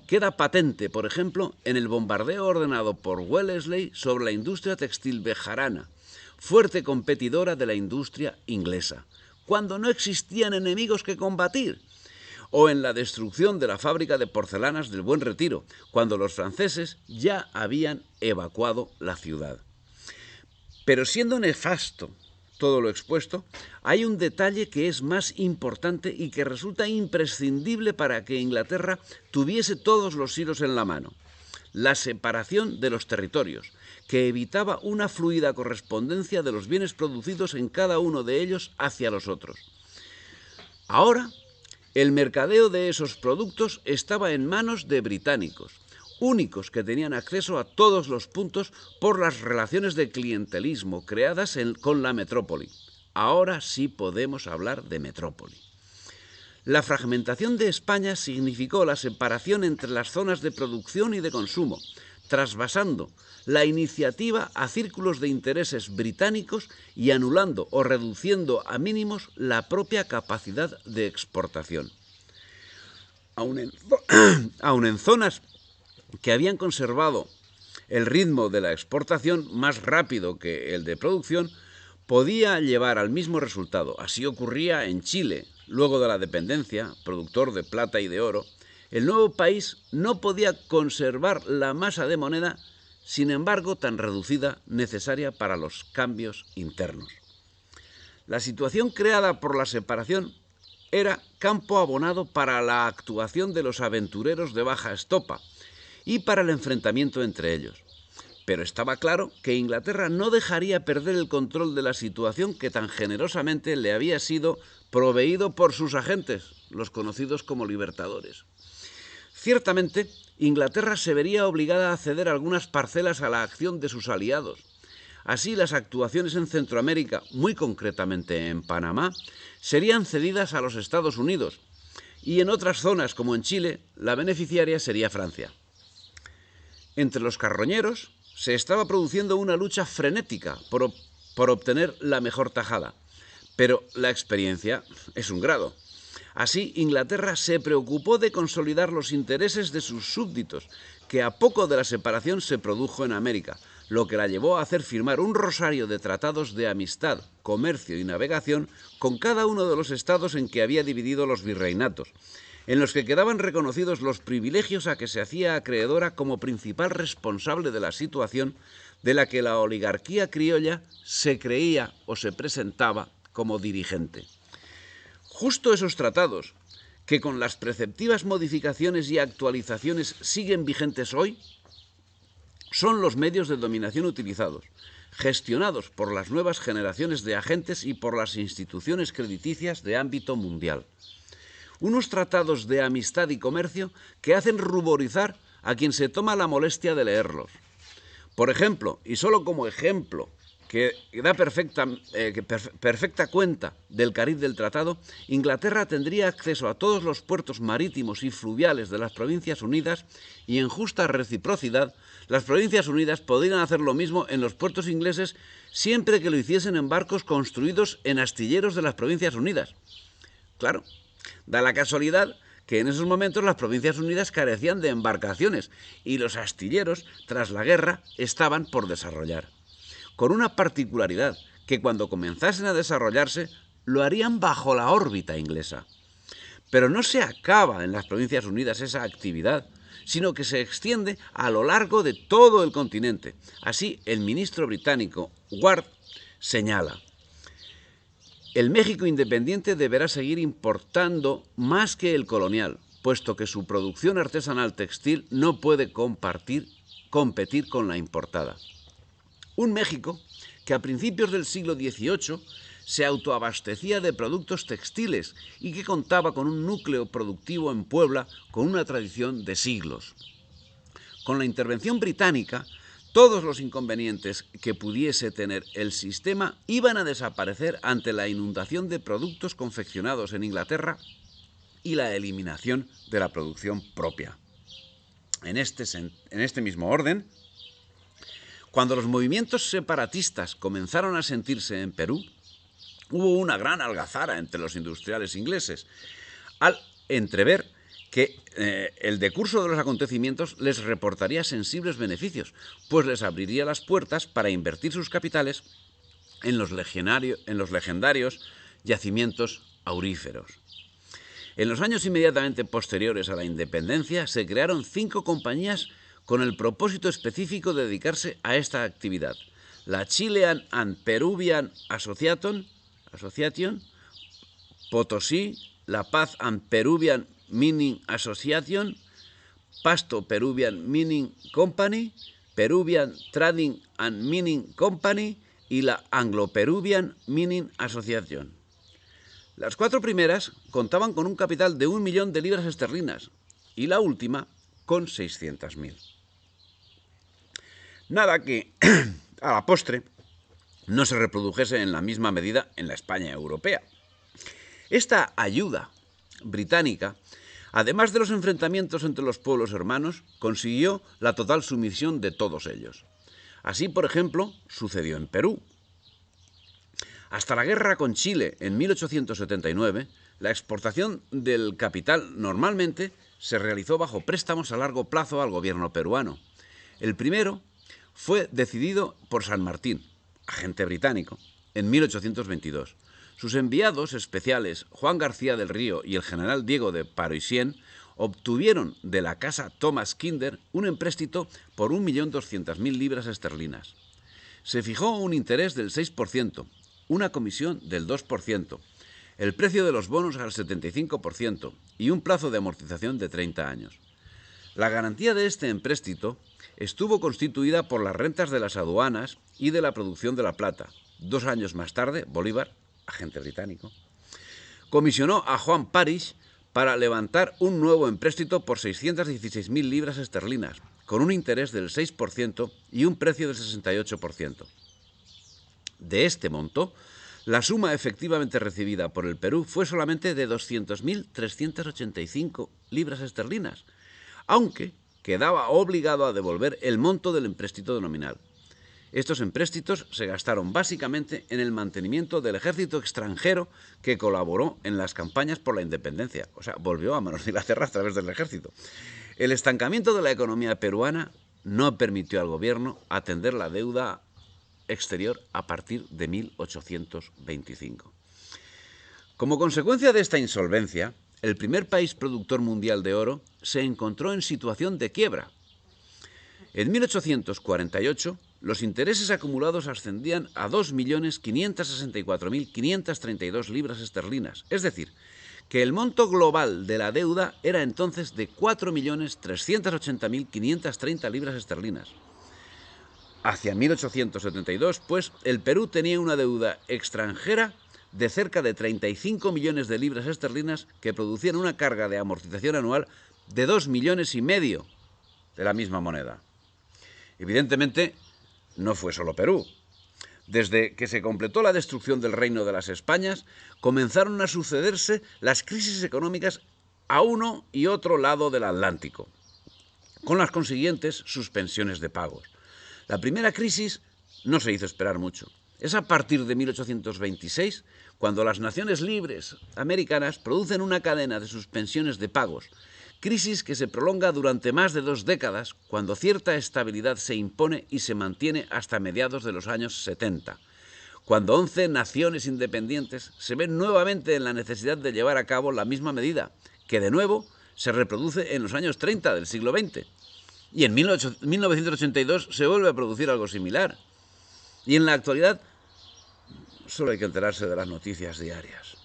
queda patente, por ejemplo, en el bombardeo ordenado por Wellesley sobre la industria textil bejarana, fuerte competidora de la industria inglesa, cuando no existían enemigos que combatir, o en la destrucción de la fábrica de porcelanas del Buen Retiro, cuando los franceses ya habían evacuado la ciudad. Pero siendo nefasto todo lo expuesto, hay un detalle que es más importante y que resulta imprescindible para que Inglaterra tuviese todos los hilos en la mano: la separación de los territorios, que evitaba una fluida correspondencia de los bienes producidos en cada uno de ellos hacia los otros. Ahora, el mercadeo de esos productos estaba en manos de británicos, únicos que tenían acceso a todos los puntos por las relaciones de clientelismo creadas con la metrópoli. Ahora sí podemos hablar de metrópoli. La fragmentación de España significó la separación entre las zonas de producción y de consumo, trasvasando la iniciativa a círculos de intereses británicos y anulando o reduciendo a mínimos la propia capacidad de exportación. Aun en zonas que habían conservado el ritmo de la exportación más rápido que el de producción, podía llevar al mismo resultado. Así ocurría en Chile, luego de la dependencia, productor de plata y de oro. El nuevo país no podía conservar la masa de moneda, sin embargo, tan reducida, necesaria para los cambios internos. La situación creada por la separación era campo abonado para la actuación de los aventureros de baja estopa y para el enfrentamiento entre ellos. Pero estaba claro que Inglaterra no dejaría perder el control de la situación que tan generosamente le había sido proveído por sus agentes, los conocidos como libertadores. Ciertamente, Inglaterra se vería obligada a ceder algunas parcelas a la acción de sus aliados. Así, las actuaciones en Centroamérica, muy concretamente en Panamá, serían cedidas a los Estados Unidos, y en otras zonas, como en Chile, la beneficiaria sería Francia. Entre los carroñeros se estaba produciendo una lucha frenética por obtener la mejor tajada, pero la experiencia es un grado. Así, Inglaterra se preocupó de consolidar los intereses de sus súbditos, que a poco de la separación se produjo en América, lo que la llevó a hacer firmar un rosario de tratados de amistad, comercio y navegación con cada uno de los estados en que había dividido los virreinatos, en los que quedaban reconocidos los privilegios a que se hacía acreedora como principal responsable de la situación de la que la oligarquía criolla se creía o se presentaba como dirigente. Justo esos tratados, que con las preceptivas modificaciones y actualizaciones siguen vigentes hoy, son los medios de dominación utilizados, gestionados por las nuevas generaciones de agentes y por las instituciones crediticias de ámbito mundial. Unos tratados de amistad y comercio que hacen ruborizar a quien se toma la molestia de leerlos. Por ejemplo, y solo como ejemplo, que da perfecta cuenta del cariz del tratado, Inglaterra tendría acceso a todos los puertos marítimos y fluviales de las Provincias Unidas y, en justa reciprocidad, las Provincias Unidas podrían hacer lo mismo en los puertos ingleses siempre que lo hiciesen en barcos construidos en astilleros de las Provincias Unidas. Claro, da la casualidad que en esos momentos las Provincias Unidas carecían de embarcaciones y los astilleros, tras la guerra, estaban por desarrollar. Con una particularidad, que cuando comenzasen a desarrollarse, lo harían bajo la órbita inglesa. Pero no se acaba en las Provincias Unidas esa actividad, sino que se extiende a lo largo de todo el continente. Así, el ministro británico Ward señala: el México independiente deberá seguir importando más que el colonial, puesto que su producción artesanal textil no puede competir con la importada. Un México que a principios del siglo XVIII se autoabastecía de productos textiles y que contaba con un núcleo productivo en Puebla con una tradición de siglos. Con la intervención británica, todos los inconvenientes que pudiese tener el sistema iban a desaparecer ante la inundación de productos confeccionados en Inglaterra y la eliminación de la producción propia. En este mismo orden, cuando los movimientos separatistas comenzaron a sentirse en Perú, hubo una gran algazara entre los industriales ingleses, al entrever que el decurso de los acontecimientos les reportaría sensibles beneficios, pues les abriría las puertas para invertir sus capitales en los legendarios yacimientos auríferos. En los años inmediatamente posteriores a la independencia se crearon 5 compañías con el propósito específico de dedicarse a esta actividad: la Chilean and Peruvian Association, Potosí, La Paz and Peruvian Mining Association, Pasto Peruvian Mining Company, Peruvian Trading and Mining Company y la Anglo-Peruvian Mining Association. Las 4 primeras contaban con un capital de 1 millón de libras esterlinas y la última con 600.000. Nada que, a la postre, no se reprodujese en la misma medida en la España europea. Esta ayuda británica, además de los enfrentamientos entre los pueblos hermanos, consiguió la total sumisión de todos ellos. Así, por ejemplo, sucedió en Perú. Hasta la guerra con Chile en 1879, la exportación del capital normalmente se realizó bajo préstamos a largo plazo al gobierno peruano. El primero fue decidido por San Martín, agente británico, en 1822. Sus enviados especiales, Juan García del Río y el general Diego de Paroissien, obtuvieron de la casa Thomas Kinder un empréstito por 1.200.000 libras esterlinas. Se fijó un interés del 6%, una comisión del 2%, el precio de los bonos al 75% y un plazo de amortización de 30 años. La garantía de este empréstito estuvo constituida por las rentas de las aduanas y de la producción de la plata. 2 años más tarde, Bolívar, agente británico, comisionó a Juan París para levantar un nuevo empréstito por 616.000 libras esterlinas, con un interés del 6% y un precio del 68%. De este monto, la suma efectivamente recibida por el Perú fue solamente de 200.385 libras esterlinas, aunque quedaba obligado a devolver el monto del empréstito nominal. Estos empréstitos se gastaron básicamente en el mantenimiento del ejército extranjero que colaboró en las campañas por la independencia. O sea, volvió a manos de Inglaterra a través del ejército. El estancamiento de la economía peruana no permitió al gobierno atender la deuda exterior a partir de 1825. Como consecuencia de esta insolvencia, el primer país productor mundial de oro se encontró en situación de quiebra. En 1848, los intereses acumulados ascendían a 2.564.532 libras esterlinas, es decir, que el monto global de la deuda era entonces de 4.380.530 libras esterlinas. Hacia 1872, pues, el Perú tenía una deuda extranjera de cerca de 35 millones de libras esterlinas que producían una carga de amortización anual de 2,5 millones de la misma moneda. Evidentemente, no fue solo Perú. Desde que se completó la destrucción del Reino de las Españas, comenzaron a sucederse las crisis económicas a uno y otro lado del Atlántico, con las consiguientes suspensiones de pagos. La primera crisis no se hizo esperar mucho. Es a partir de 1826 cuando las naciones libres americanas producen una cadena de suspensiones de pagos, crisis que se prolonga durante más de 2 décadas, cuando cierta estabilidad se impone y se mantiene hasta mediados de los años 70, cuando 11 naciones independientes se ven nuevamente en la necesidad de llevar a cabo la misma medida, que de nuevo se reproduce en los años 30 del siglo XX. Y en 1982 se vuelve a producir algo similar. Y en la actualidad solo hay que enterarse de las noticias diarias.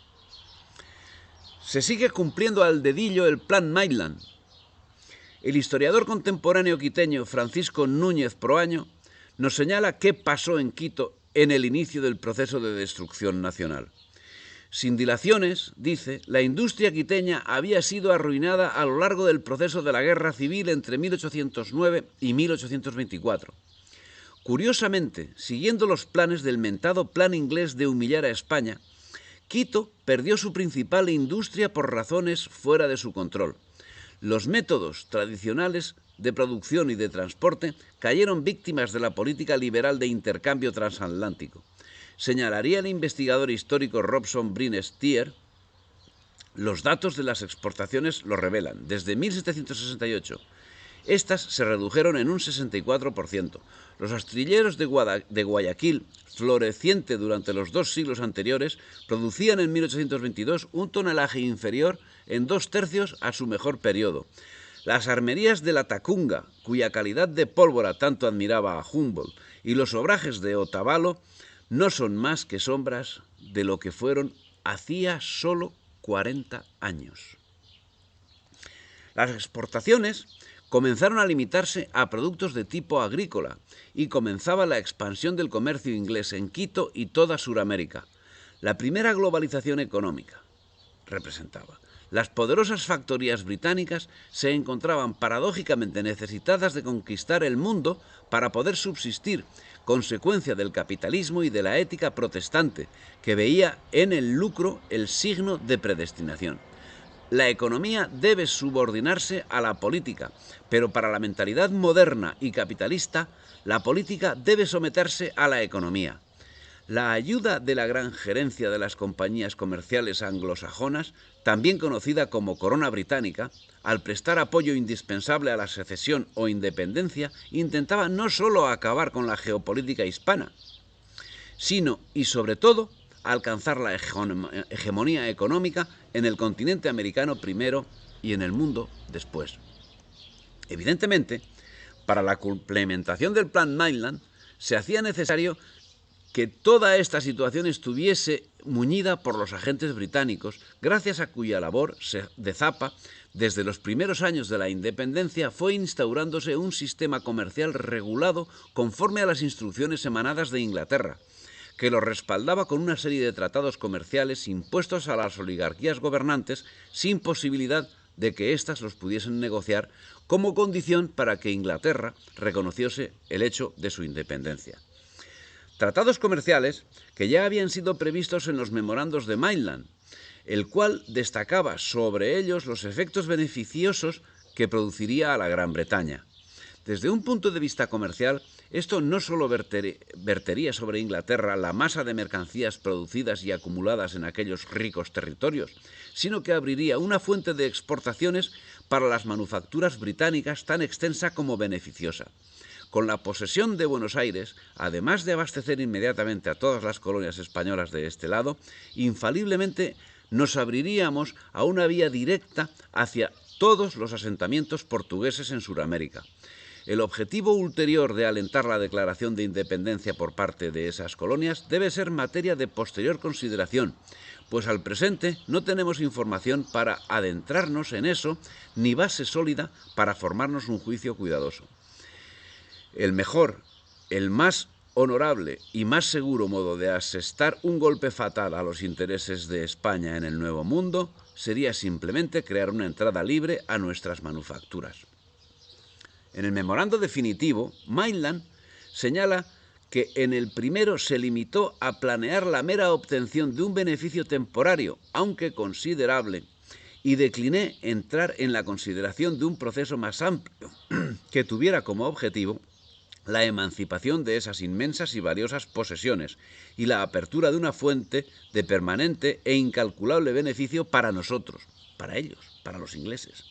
Se sigue cumpliendo al dedillo el Plan Maitland. El historiador contemporáneo quiteño Francisco Núñez Proaño nos señala qué pasó en Quito en el inicio del proceso de destrucción nacional. Sin dilaciones, dice, la industria quiteña había sido arruinada a lo largo del proceso de la guerra civil entre 1809 y 1824. Curiosamente, siguiendo los planes del mentado plan inglés de humillar a España, Quito perdió su principal industria por razones fuera de su control. Los métodos tradicionales de producción y de transporte cayeron víctimas de la política liberal de intercambio transatlántico. Señalaría el investigador histórico Robson Brine-Stier, los datos de las exportaciones lo revelan. Desde 1768, estas se redujeron en un 64%. Los astilleros de Guayaquil, floreciente durante los 2 siglos anteriores, producían en 1822 un tonelaje inferior en 2/3 a su mejor periodo. Las armerías de la Tacunga, cuya calidad de pólvora tanto admiraba a Humboldt, y los obrajes de Otavalo no son más que sombras de lo que fueron hacía solo 40 años. Las exportaciones comenzaron a limitarse a productos de tipo agrícola y comenzaba la expansión del comercio inglés en Quito y toda Suramérica. La primera globalización económica representaba. Las poderosas factorías británicas se encontraban paradójicamente necesitadas de conquistar el mundo para poder subsistir, consecuencia del capitalismo y de la ética protestante, que veía en el lucro el signo de predestinación. La economía debe subordinarse a la política, pero para la mentalidad moderna y capitalista, la política debe someterse a la economía. La ayuda de la gran gerencia de las compañías comerciales anglosajonas, también conocida como Corona Británica, al prestar apoyo indispensable a la secesión o independencia, intentaba no solo acabar con la geopolítica hispana, sino y sobre todo alcanzar la hegemonía económica en el continente americano primero y en el mundo después. Evidentemente, para la complementación del Plan Maitland se hacía necesario que toda esta situación estuviese muñida por los agentes británicos, gracias a cuya labor de Zappa, desde los primeros años de la independencia, fue instaurándose un sistema comercial regulado conforme a las instrucciones emanadas de Inglaterra, que lo respaldaba con una serie de tratados comerciales impuestos a las oligarquías gobernantes sin posibilidad de que éstas los pudiesen negociar como condición para que Inglaterra reconociese el hecho de su independencia. Tratados comerciales que ya habían sido previstos en los memorandos de Maitland, el cual destacaba sobre ellos los efectos beneficiosos que produciría a la Gran Bretaña. Desde un punto de vista comercial, esto no solo vertería sobre Inglaterra la masa de mercancías producidas y acumuladas en aquellos ricos territorios, sino que abriría una fuente de exportaciones para las manufacturas británicas tan extensa como beneficiosa. Con la posesión de Buenos Aires, además de abastecer inmediatamente a todas las colonias españolas de este lado, infaliblemente nos abriríamos a una vía directa hacia todos los asentamientos portugueses en Sudamérica. El objetivo ulterior de alentar la declaración de independencia por parte de esas colonias debe ser materia de posterior consideración, pues al presente no tenemos información para adentrarnos en eso, ni base sólida para formarnos un juicio cuidadoso. El mejor, el más honorable y más seguro modo de asestar un golpe fatal a los intereses de España en el Nuevo Mundo sería simplemente crear una entrada libre a nuestras manufacturas. En el memorando definitivo, Maitland señala que en el primero se limitó a planear la mera obtención de un beneficio temporario, aunque considerable, y decliné entrar en la consideración de un proceso más amplio que tuviera como objetivo la emancipación de esas inmensas y valiosas posesiones y la apertura de una fuente de permanente e incalculable beneficio para nosotros, para ellos, para los ingleses.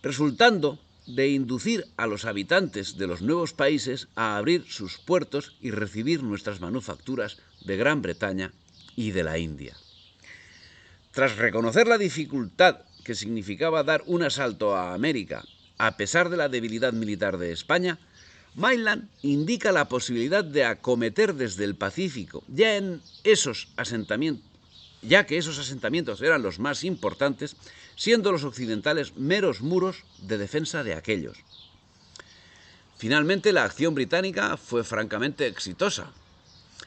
Resultando de inducir a los habitantes de los nuevos países a abrir sus puertos y recibir nuestras manufacturas de Gran Bretaña y de la India. Tras reconocer la dificultad que significaba dar un asalto a América, a pesar de la debilidad militar de España, Maitland indica la posibilidad de acometer desde el Pacífico, ya que esos asentamientos eran los más importantes, siendo los occidentales meros muros de defensa de aquellos. Finalmente, la acción británica fue francamente exitosa.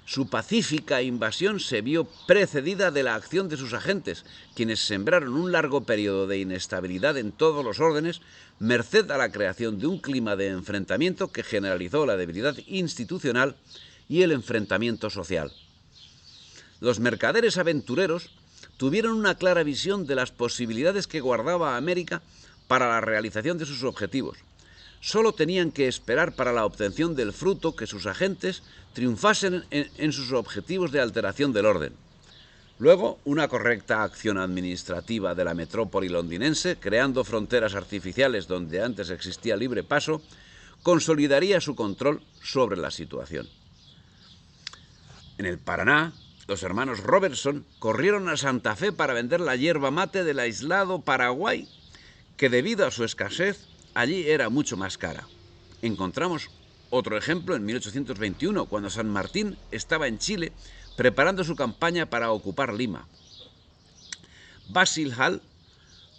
Su pacífica invasión se vio precedida de la acción de sus agentes, quienes sembraron un largo periodo de inestabilidad en todos los órdenes, merced a la creación de un clima de enfrentamiento que generalizó la debilidad institucional y el enfrentamiento social. Los mercaderes aventureros tuvieron una clara visión de las posibilidades que guardaba América para la realización de sus objetivos. Solo tenían que esperar para la obtención del fruto que sus agentes triunfasen en sus objetivos de alteración del orden. Luego, una correcta acción administrativa de la metrópoli londinense, creando fronteras artificiales donde antes existía libre paso, consolidaría su control sobre la situación. En el Paraná, los hermanos Robertson corrieron a Santa Fe para vender la yerba mate del aislado Paraguay, que debido a su escasez allí era mucho más cara. Encontramos otro ejemplo en 1821, cuando San Martín estaba en Chile preparando su campaña para ocupar Lima. Basil Hall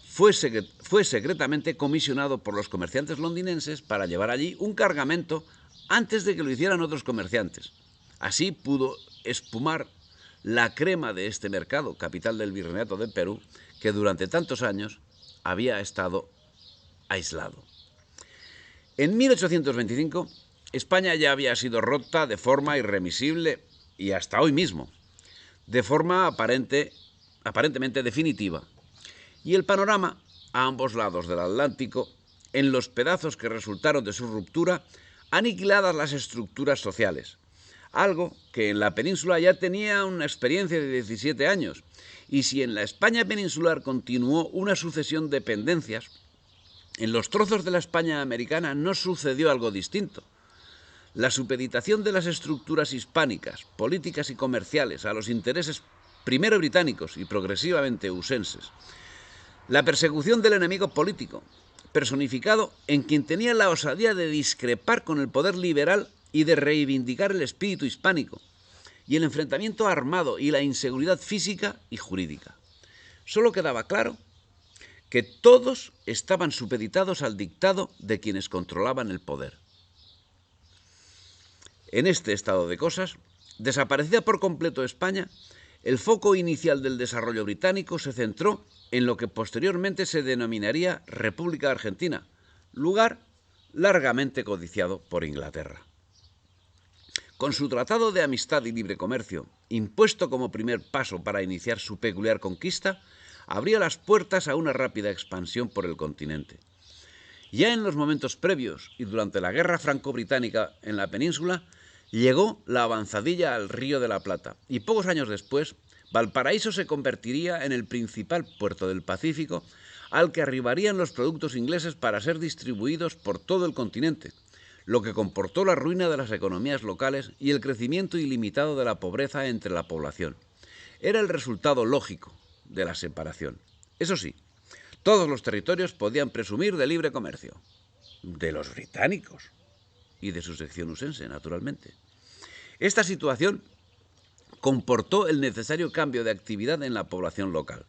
fue secretamente comisionado por los comerciantes londinenses para llevar allí un cargamento antes de que lo hicieran otros comerciantes. Así pudo espumar la crema de este mercado, capital del Virreinato de Perú, que durante tantos años había estado aislado. En 1825, España ya había sido rota de forma irremisible y hasta hoy mismo, de forma aparentemente definitiva. Y el panorama, a ambos lados del Atlántico, en los pedazos que resultaron de su ruptura, aniquiladas las estructuras sociales, algo que en la península ya tenía una experiencia de 17 años, y si en la España peninsular continuó una sucesión de dependencias, en los trozos de la España americana no sucedió algo distinto. La supeditación de las estructuras hispánicas, políticas y comerciales a los intereses primero británicos y progresivamente usenses, la persecución del enemigo político, personificado en quien tenía la osadía de discrepar con el poder liberal y de reivindicar el espíritu hispánico, y el enfrentamiento armado y la inseguridad física y jurídica. Solo quedaba claro que todos estaban supeditados al dictado de quienes controlaban el poder. En este estado de cosas, desaparecida por completo España, el foco inicial del desarrollo británico se centró en lo que posteriormente se denominaría República Argentina, lugar largamente codiciado por Inglaterra. Con su Tratado de Amistad y Libre Comercio, impuesto como primer paso para iniciar su peculiar conquista, abría las puertas a una rápida expansión por el continente. Ya en los momentos previos y durante la Guerra Franco-Británica en la península, llegó la avanzadilla al Río de la Plata y pocos años después, Valparaíso se convertiría en el principal puerto del Pacífico al que arribarían los productos ingleses para ser distribuidos por todo el continente, lo que comportó la ruina de las economías locales y el crecimiento ilimitado de la pobreza entre la población. Era el resultado lógico de la separación. Eso sí, todos los territorios podían presumir de libre comercio, de los británicos y de su sección usense, naturalmente. Esta situación comportó el necesario cambio de actividad en la población local.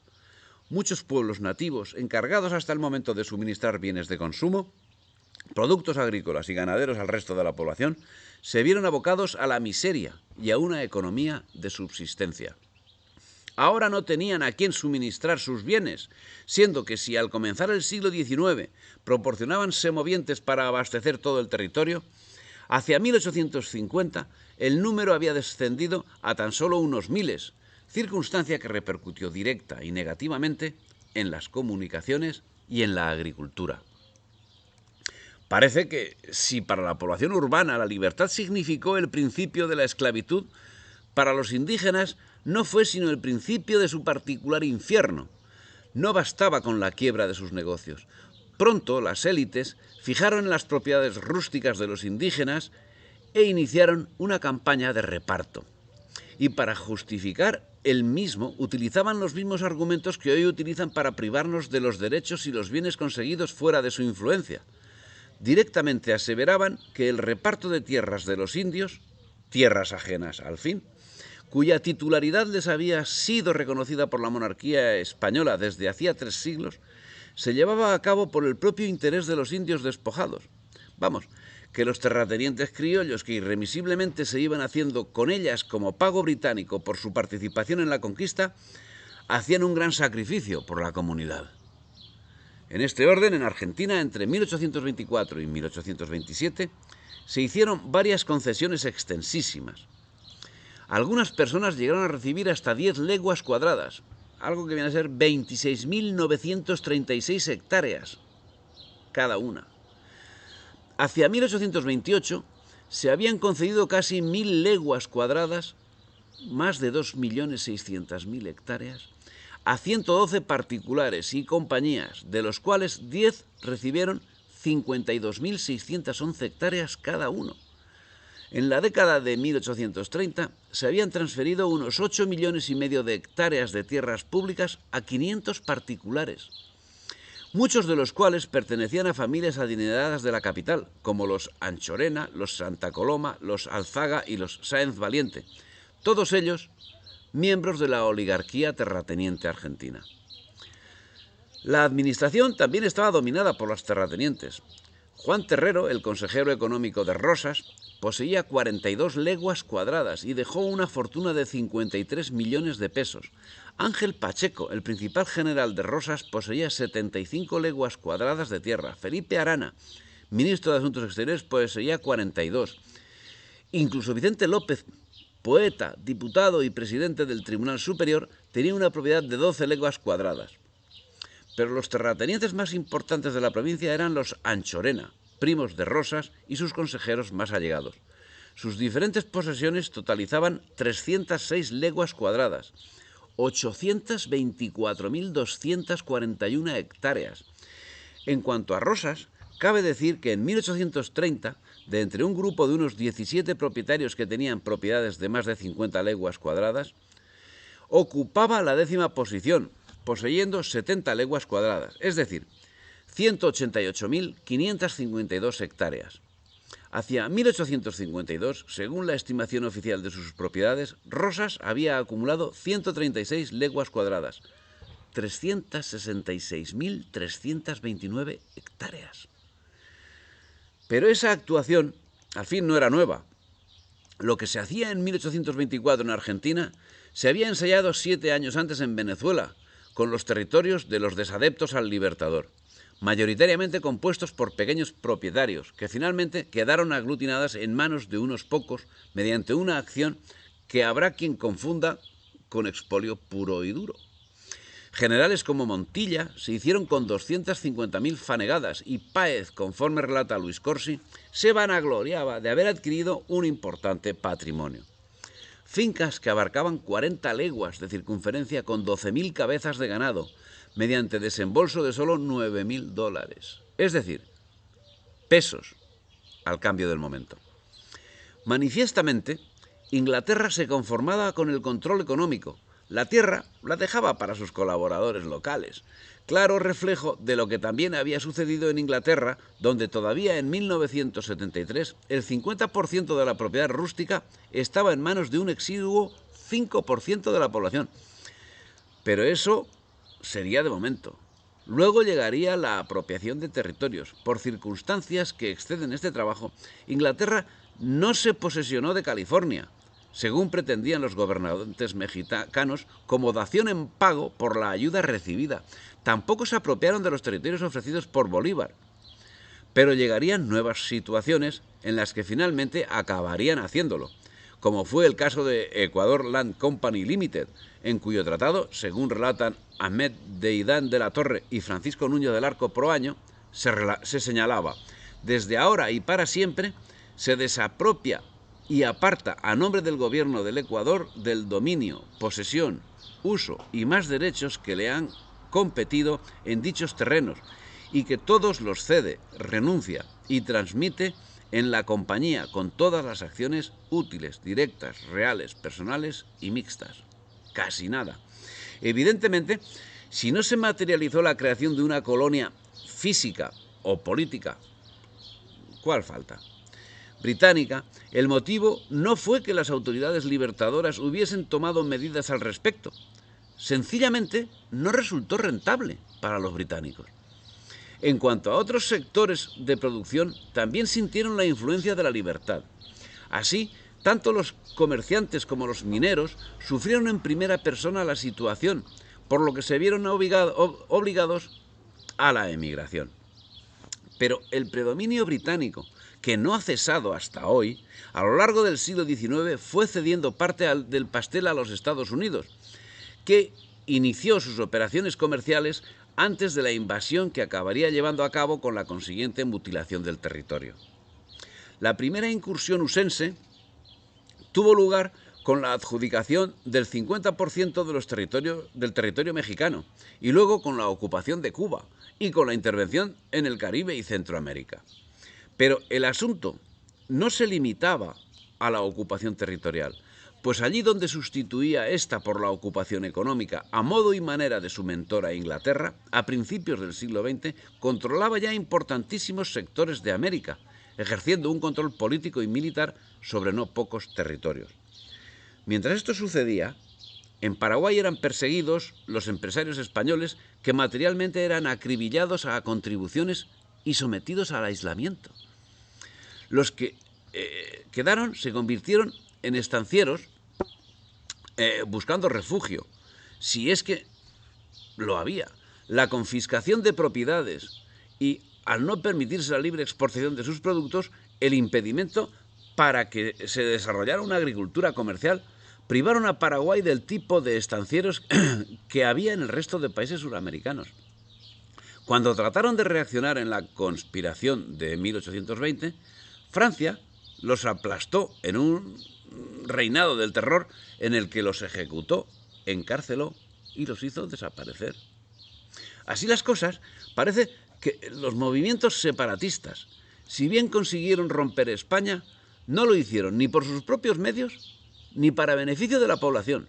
Muchos pueblos nativos, encargados hasta el momento de suministrar bienes de consumo, productos agrícolas y ganaderos al resto de la población, se vieron abocados a la miseria y a una economía de subsistencia. Ahora no tenían a quién suministrar sus bienes, siendo que si al comenzar el siglo XIX proporcionaban semovientes para abastecer todo el territorio, hacia 1850 el número había descendido a tan solo unos miles, circunstancia que repercutió directa y negativamente en las comunicaciones y en la agricultura. Parece que si para la población urbana la libertad significó el principio de la esclavitud, para los indígenas no fue sino el principio de su particular infierno. No bastaba con la quiebra de sus negocios. Pronto las élites fijaron en las propiedades rústicas de los indígenas e iniciaron una campaña de reparto. Y para justificar el mismo, utilizaban los mismos argumentos que hoy utilizan para privarnos de los derechos y los bienes conseguidos fuera de su influencia. Directamente aseveraban que el reparto de tierras de los indios, tierras ajenas al fin, cuya titularidad les había sido reconocida por la monarquía española desde hacía 3 siglos, se llevaba a cabo por el propio interés de los indios despojados. Vamos, que los terratenientes criollos que irremisiblemente se iban haciendo con ellas como pago británico por su participación en la conquista, hacían un gran sacrificio por la comunidad. En este orden, en Argentina, entre 1824 y 1827, se hicieron varias concesiones extensísimas. Algunas personas llegaron a recibir hasta 10 leguas cuadradas, algo que viene a ser 26.936 hectáreas cada una. Hacia 1828 se habían concedido casi 1.000 leguas cuadradas, más de 2.600.000 hectáreas, a 112 particulares y compañías, de los cuales 10 recibieron 52.611 hectáreas cada uno. En la década de 1830 se habían transferido unos 8,5 millones de hectáreas de tierras públicas a 500 particulares, muchos de los cuales pertenecían a familias adineradas de la capital, como los Anchorena, los Santa Coloma, los Alzaga y los Sáenz Valiente, todos ellos miembros de la oligarquía terrateniente argentina. La administración también estaba dominada por los terratenientes. Juan Terrero, el consejero económico de Rosas, poseía 42 leguas cuadradas y dejó una fortuna de 53 millones de pesos. Ángel Pacheco, el principal general de Rosas, poseía 75 leguas cuadradas de tierra. Felipe Arana, ministro de Asuntos Exteriores, poseía 42. Incluso Vicente López, poeta, diputado y presidente del Tribunal Superior, tenía una propiedad de 12 leguas cuadradas. Pero los terratenientes más importantes de la provincia eran los Anchorena, primos de Rosas y sus consejeros más allegados. Sus diferentes posesiones totalizaban 306 leguas cuadradas, 824.241 hectáreas. En cuanto a Rosas, cabe decir que en 1830, de entre un grupo de unos 17 propietarios que tenían propiedades de más de 50 leguas cuadradas, ocupaba la 10ª posición, poseyendo 70 leguas cuadradas, es decir, 188.552 hectáreas. Hacia 1852, según la estimación oficial de sus propiedades, Rosas había acumulado 136 leguas cuadradas, 366.329 hectáreas. Pero esa actuación, al fin, no era nueva. Lo que se hacía en 1824 en Argentina se había ensayado 7 años antes en Venezuela, con los territorios de los desadeptos al Libertador, mayoritariamente compuestos por pequeños propietarios, que finalmente quedaron aglutinadas en manos de unos pocos mediante una acción que habrá quien confunda con expolio puro y duro. Generales como Montilla se hicieron con 250.000 fanegadas y Páez, conforme relata Luis Corsi, se vanagloriaba de haber adquirido un importante patrimonio. Fincas que abarcaban 40 leguas de circunferencia con 12.000 cabezas de ganado, mediante desembolso de solo $9.000, es decir, pesos al cambio del momento. Manifiestamente, Inglaterra se conformaba con el control económico. La tierra la dejaba para sus colaboradores locales, claro reflejo de lo que también había sucedido en Inglaterra, donde todavía en 1973 el 50% de la propiedad rústica estaba en manos de un exiguo 5% de la población. Pero eso sería de momento. Luego llegaría la apropiación de territorios. Por circunstancias que exceden este trabajo, Inglaterra no se posesionó de California, según pretendían los gobernantes mexicanos, como dación en pago por la ayuda recibida. Tampoco se apropiaron de los territorios ofrecidos por Bolívar. Pero llegarían nuevas situaciones en las que finalmente acabarían haciéndolo, como fue el caso de Ecuador Land Company Limited, en cuyo tratado, según relatan Ahmed Deidán de la Torre y Francisco Nuño del Arco Proaño, se señalaba: desde ahora y para siempre se desapropia y aparta a nombre del gobierno del Ecuador del dominio, posesión, uso y más derechos que le han competido en dichos terrenos, y que todos los cede, renuncia y transmite en la compañía con todas las acciones útiles, directas, reales, personales y mixtas. Casi nada. Evidentemente, si no se materializó la creación de una colonia física o política, ¿cuál falta? Británica, el motivo no fue que las autoridades libertadoras hubiesen tomado medidas al respecto. Sencillamente no resultó rentable para los británicos. En cuanto a otros sectores de producción, también sintieron la influencia de la libertad. Así, tanto los comerciantes como los mineros sufrieron en primera persona la situación, por lo que se vieron obligados a la emigración. Pero el predominio británico, que no ha cesado hasta hoy, a lo largo del siglo XIX fue cediendo parte del pastel a los Estados Unidos, que inició sus operaciones comerciales antes de la invasión que acabaría llevando a cabo con la consiguiente mutilación del territorio. La primera incursión usense tuvo lugar con la adjudicación del 50% del territorio mexicano y luego con la ocupación de Cuba y con la intervención en el Caribe y Centroamérica. Pero el asunto no se limitaba a la ocupación territorial, pues allí donde sustituía esta por la ocupación económica a modo y manera de su mentora Inglaterra, a principios del siglo XX controlaba ya importantísimos sectores de América, ejerciendo un control político y militar sobre no pocos territorios. Mientras esto sucedía, en Paraguay eran perseguidos los empresarios españoles que materialmente eran acribillados a contribuciones y sometidos al aislamiento. Los que quedaron se convirtieron en estancieros buscando refugio, si es que lo había. La confiscación de propiedades y, al no permitirse la libre exportación de sus productos, el impedimento para que se desarrollara una agricultura comercial, privaron a Paraguay del tipo de estancieros que había en el resto de países suramericanos. Cuando trataron de reaccionar en la conspiración de 1820, Francia los aplastó en un reinado del terror en el que los ejecutó, encarceló y los hizo desaparecer. Así las cosas, parece que los movimientos separatistas, si bien consiguieron romper España, no lo hicieron ni por sus propios medios ni para beneficio de la población.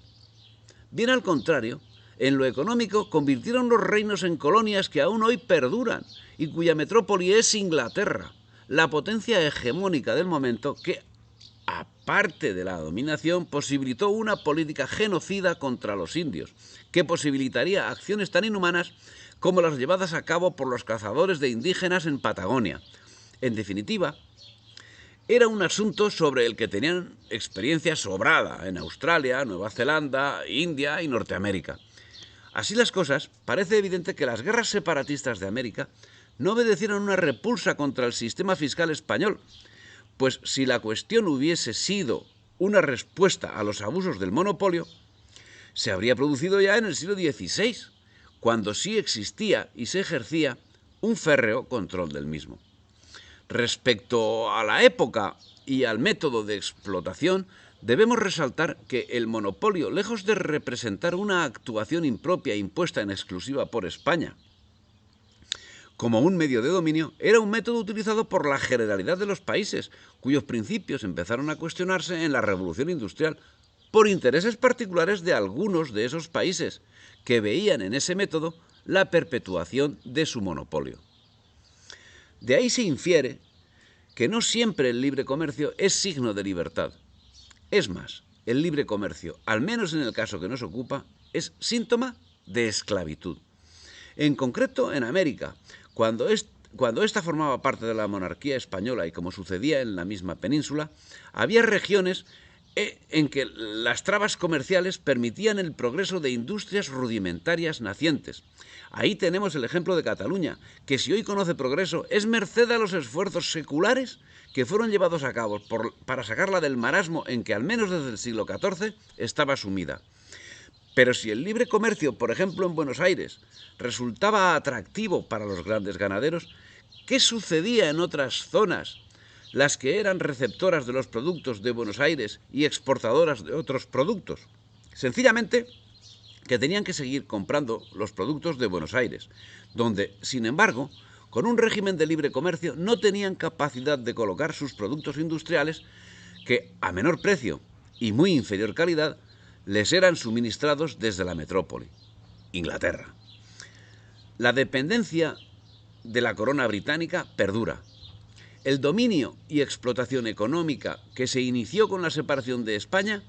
Bien al contrario, en lo económico convirtieron los reinos en colonias que aún hoy perduran y cuya metrópoli es Inglaterra, la potencia hegemónica del momento que, aparte de la dominación, posibilitó una política genocida contra los indios, que posibilitaría acciones tan inhumanas como las llevadas a cabo por los cazadores de indígenas en Patagonia. En definitiva, era un asunto sobre el que tenían experiencia sobrada en Australia, Nueva Zelanda, India y Norteamérica. Así las cosas, parece evidente que las guerras separatistas de América no obedecieron una repulsa contra el sistema fiscal español, pues si la cuestión hubiese sido una respuesta a los abusos del monopolio, se habría producido ya en el siglo XVI, cuando sí existía y se ejercía un férreo control del mismo. Respecto a la época y al método de explotación, debemos resaltar que el monopolio, lejos de representar una actuación impropia impuesta en exclusiva por España como un medio de dominio, era un método utilizado por la generalidad de los países, cuyos principios empezaron a cuestionarse en la Revolución Industrial por intereses particulares de algunos de esos países, que veían en ese método la perpetuación de su monopolio. De ahí se infiere que no siempre el libre comercio es signo de libertad. Es más, el libre comercio, al menos en el caso que nos ocupa, es síntoma de esclavitud. En concreto, en América, cuando ésta formaba parte de la monarquía española y como sucedía en la misma península, había regiones en que las trabas comerciales permitían el progreso de industrias rudimentarias nacientes. Ahí tenemos el ejemplo de Cataluña, que si hoy conoce progreso es merced a los esfuerzos seculares que fueron llevados a cabo para sacarla del marasmo en que al menos desde el siglo XIV estaba sumida. Pero si el libre comercio, por ejemplo en Buenos Aires, resultaba atractivo para los grandes ganaderos, ¿qué sucedía en otras zonas, las que eran receptoras de los productos de Buenos Aires y exportadoras de otros productos? Sencillamente que tenían que seguir comprando los productos de Buenos Aires, donde, sin embargo, con un régimen de libre comercio, no tenían capacidad de colocar sus productos industriales que, a menor precio y muy inferior calidad, les eran suministrados desde la metrópoli, Inglaterra. La dependencia de la corona británica perdura. El dominio y explotación económica que se inició con la separación de España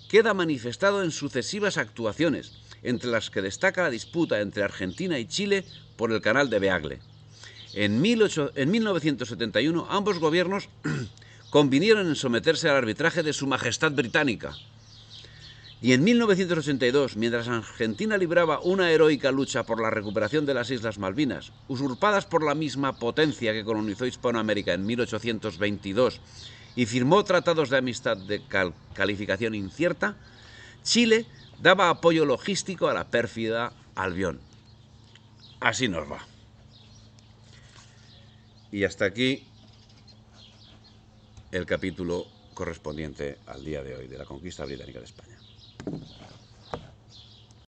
queda manifestado en sucesivas actuaciones, entre las que destaca la disputa entre Argentina y Chile por el canal de Beagle. En 1971 ambos gobiernos convinieron en someterse al arbitraje de Su Majestad Británica. Y en 1982, mientras Argentina libraba una heroica lucha por la recuperación de las Islas Malvinas, usurpadas por la misma potencia que colonizó Hispanoamérica en 1822 y firmó tratados de amistad de calificación incierta, Chile daba apoyo logístico a la pérfida Albión. Así nos va. Y hasta aquí el capítulo correspondiente al día de hoy de la conquista británica de España.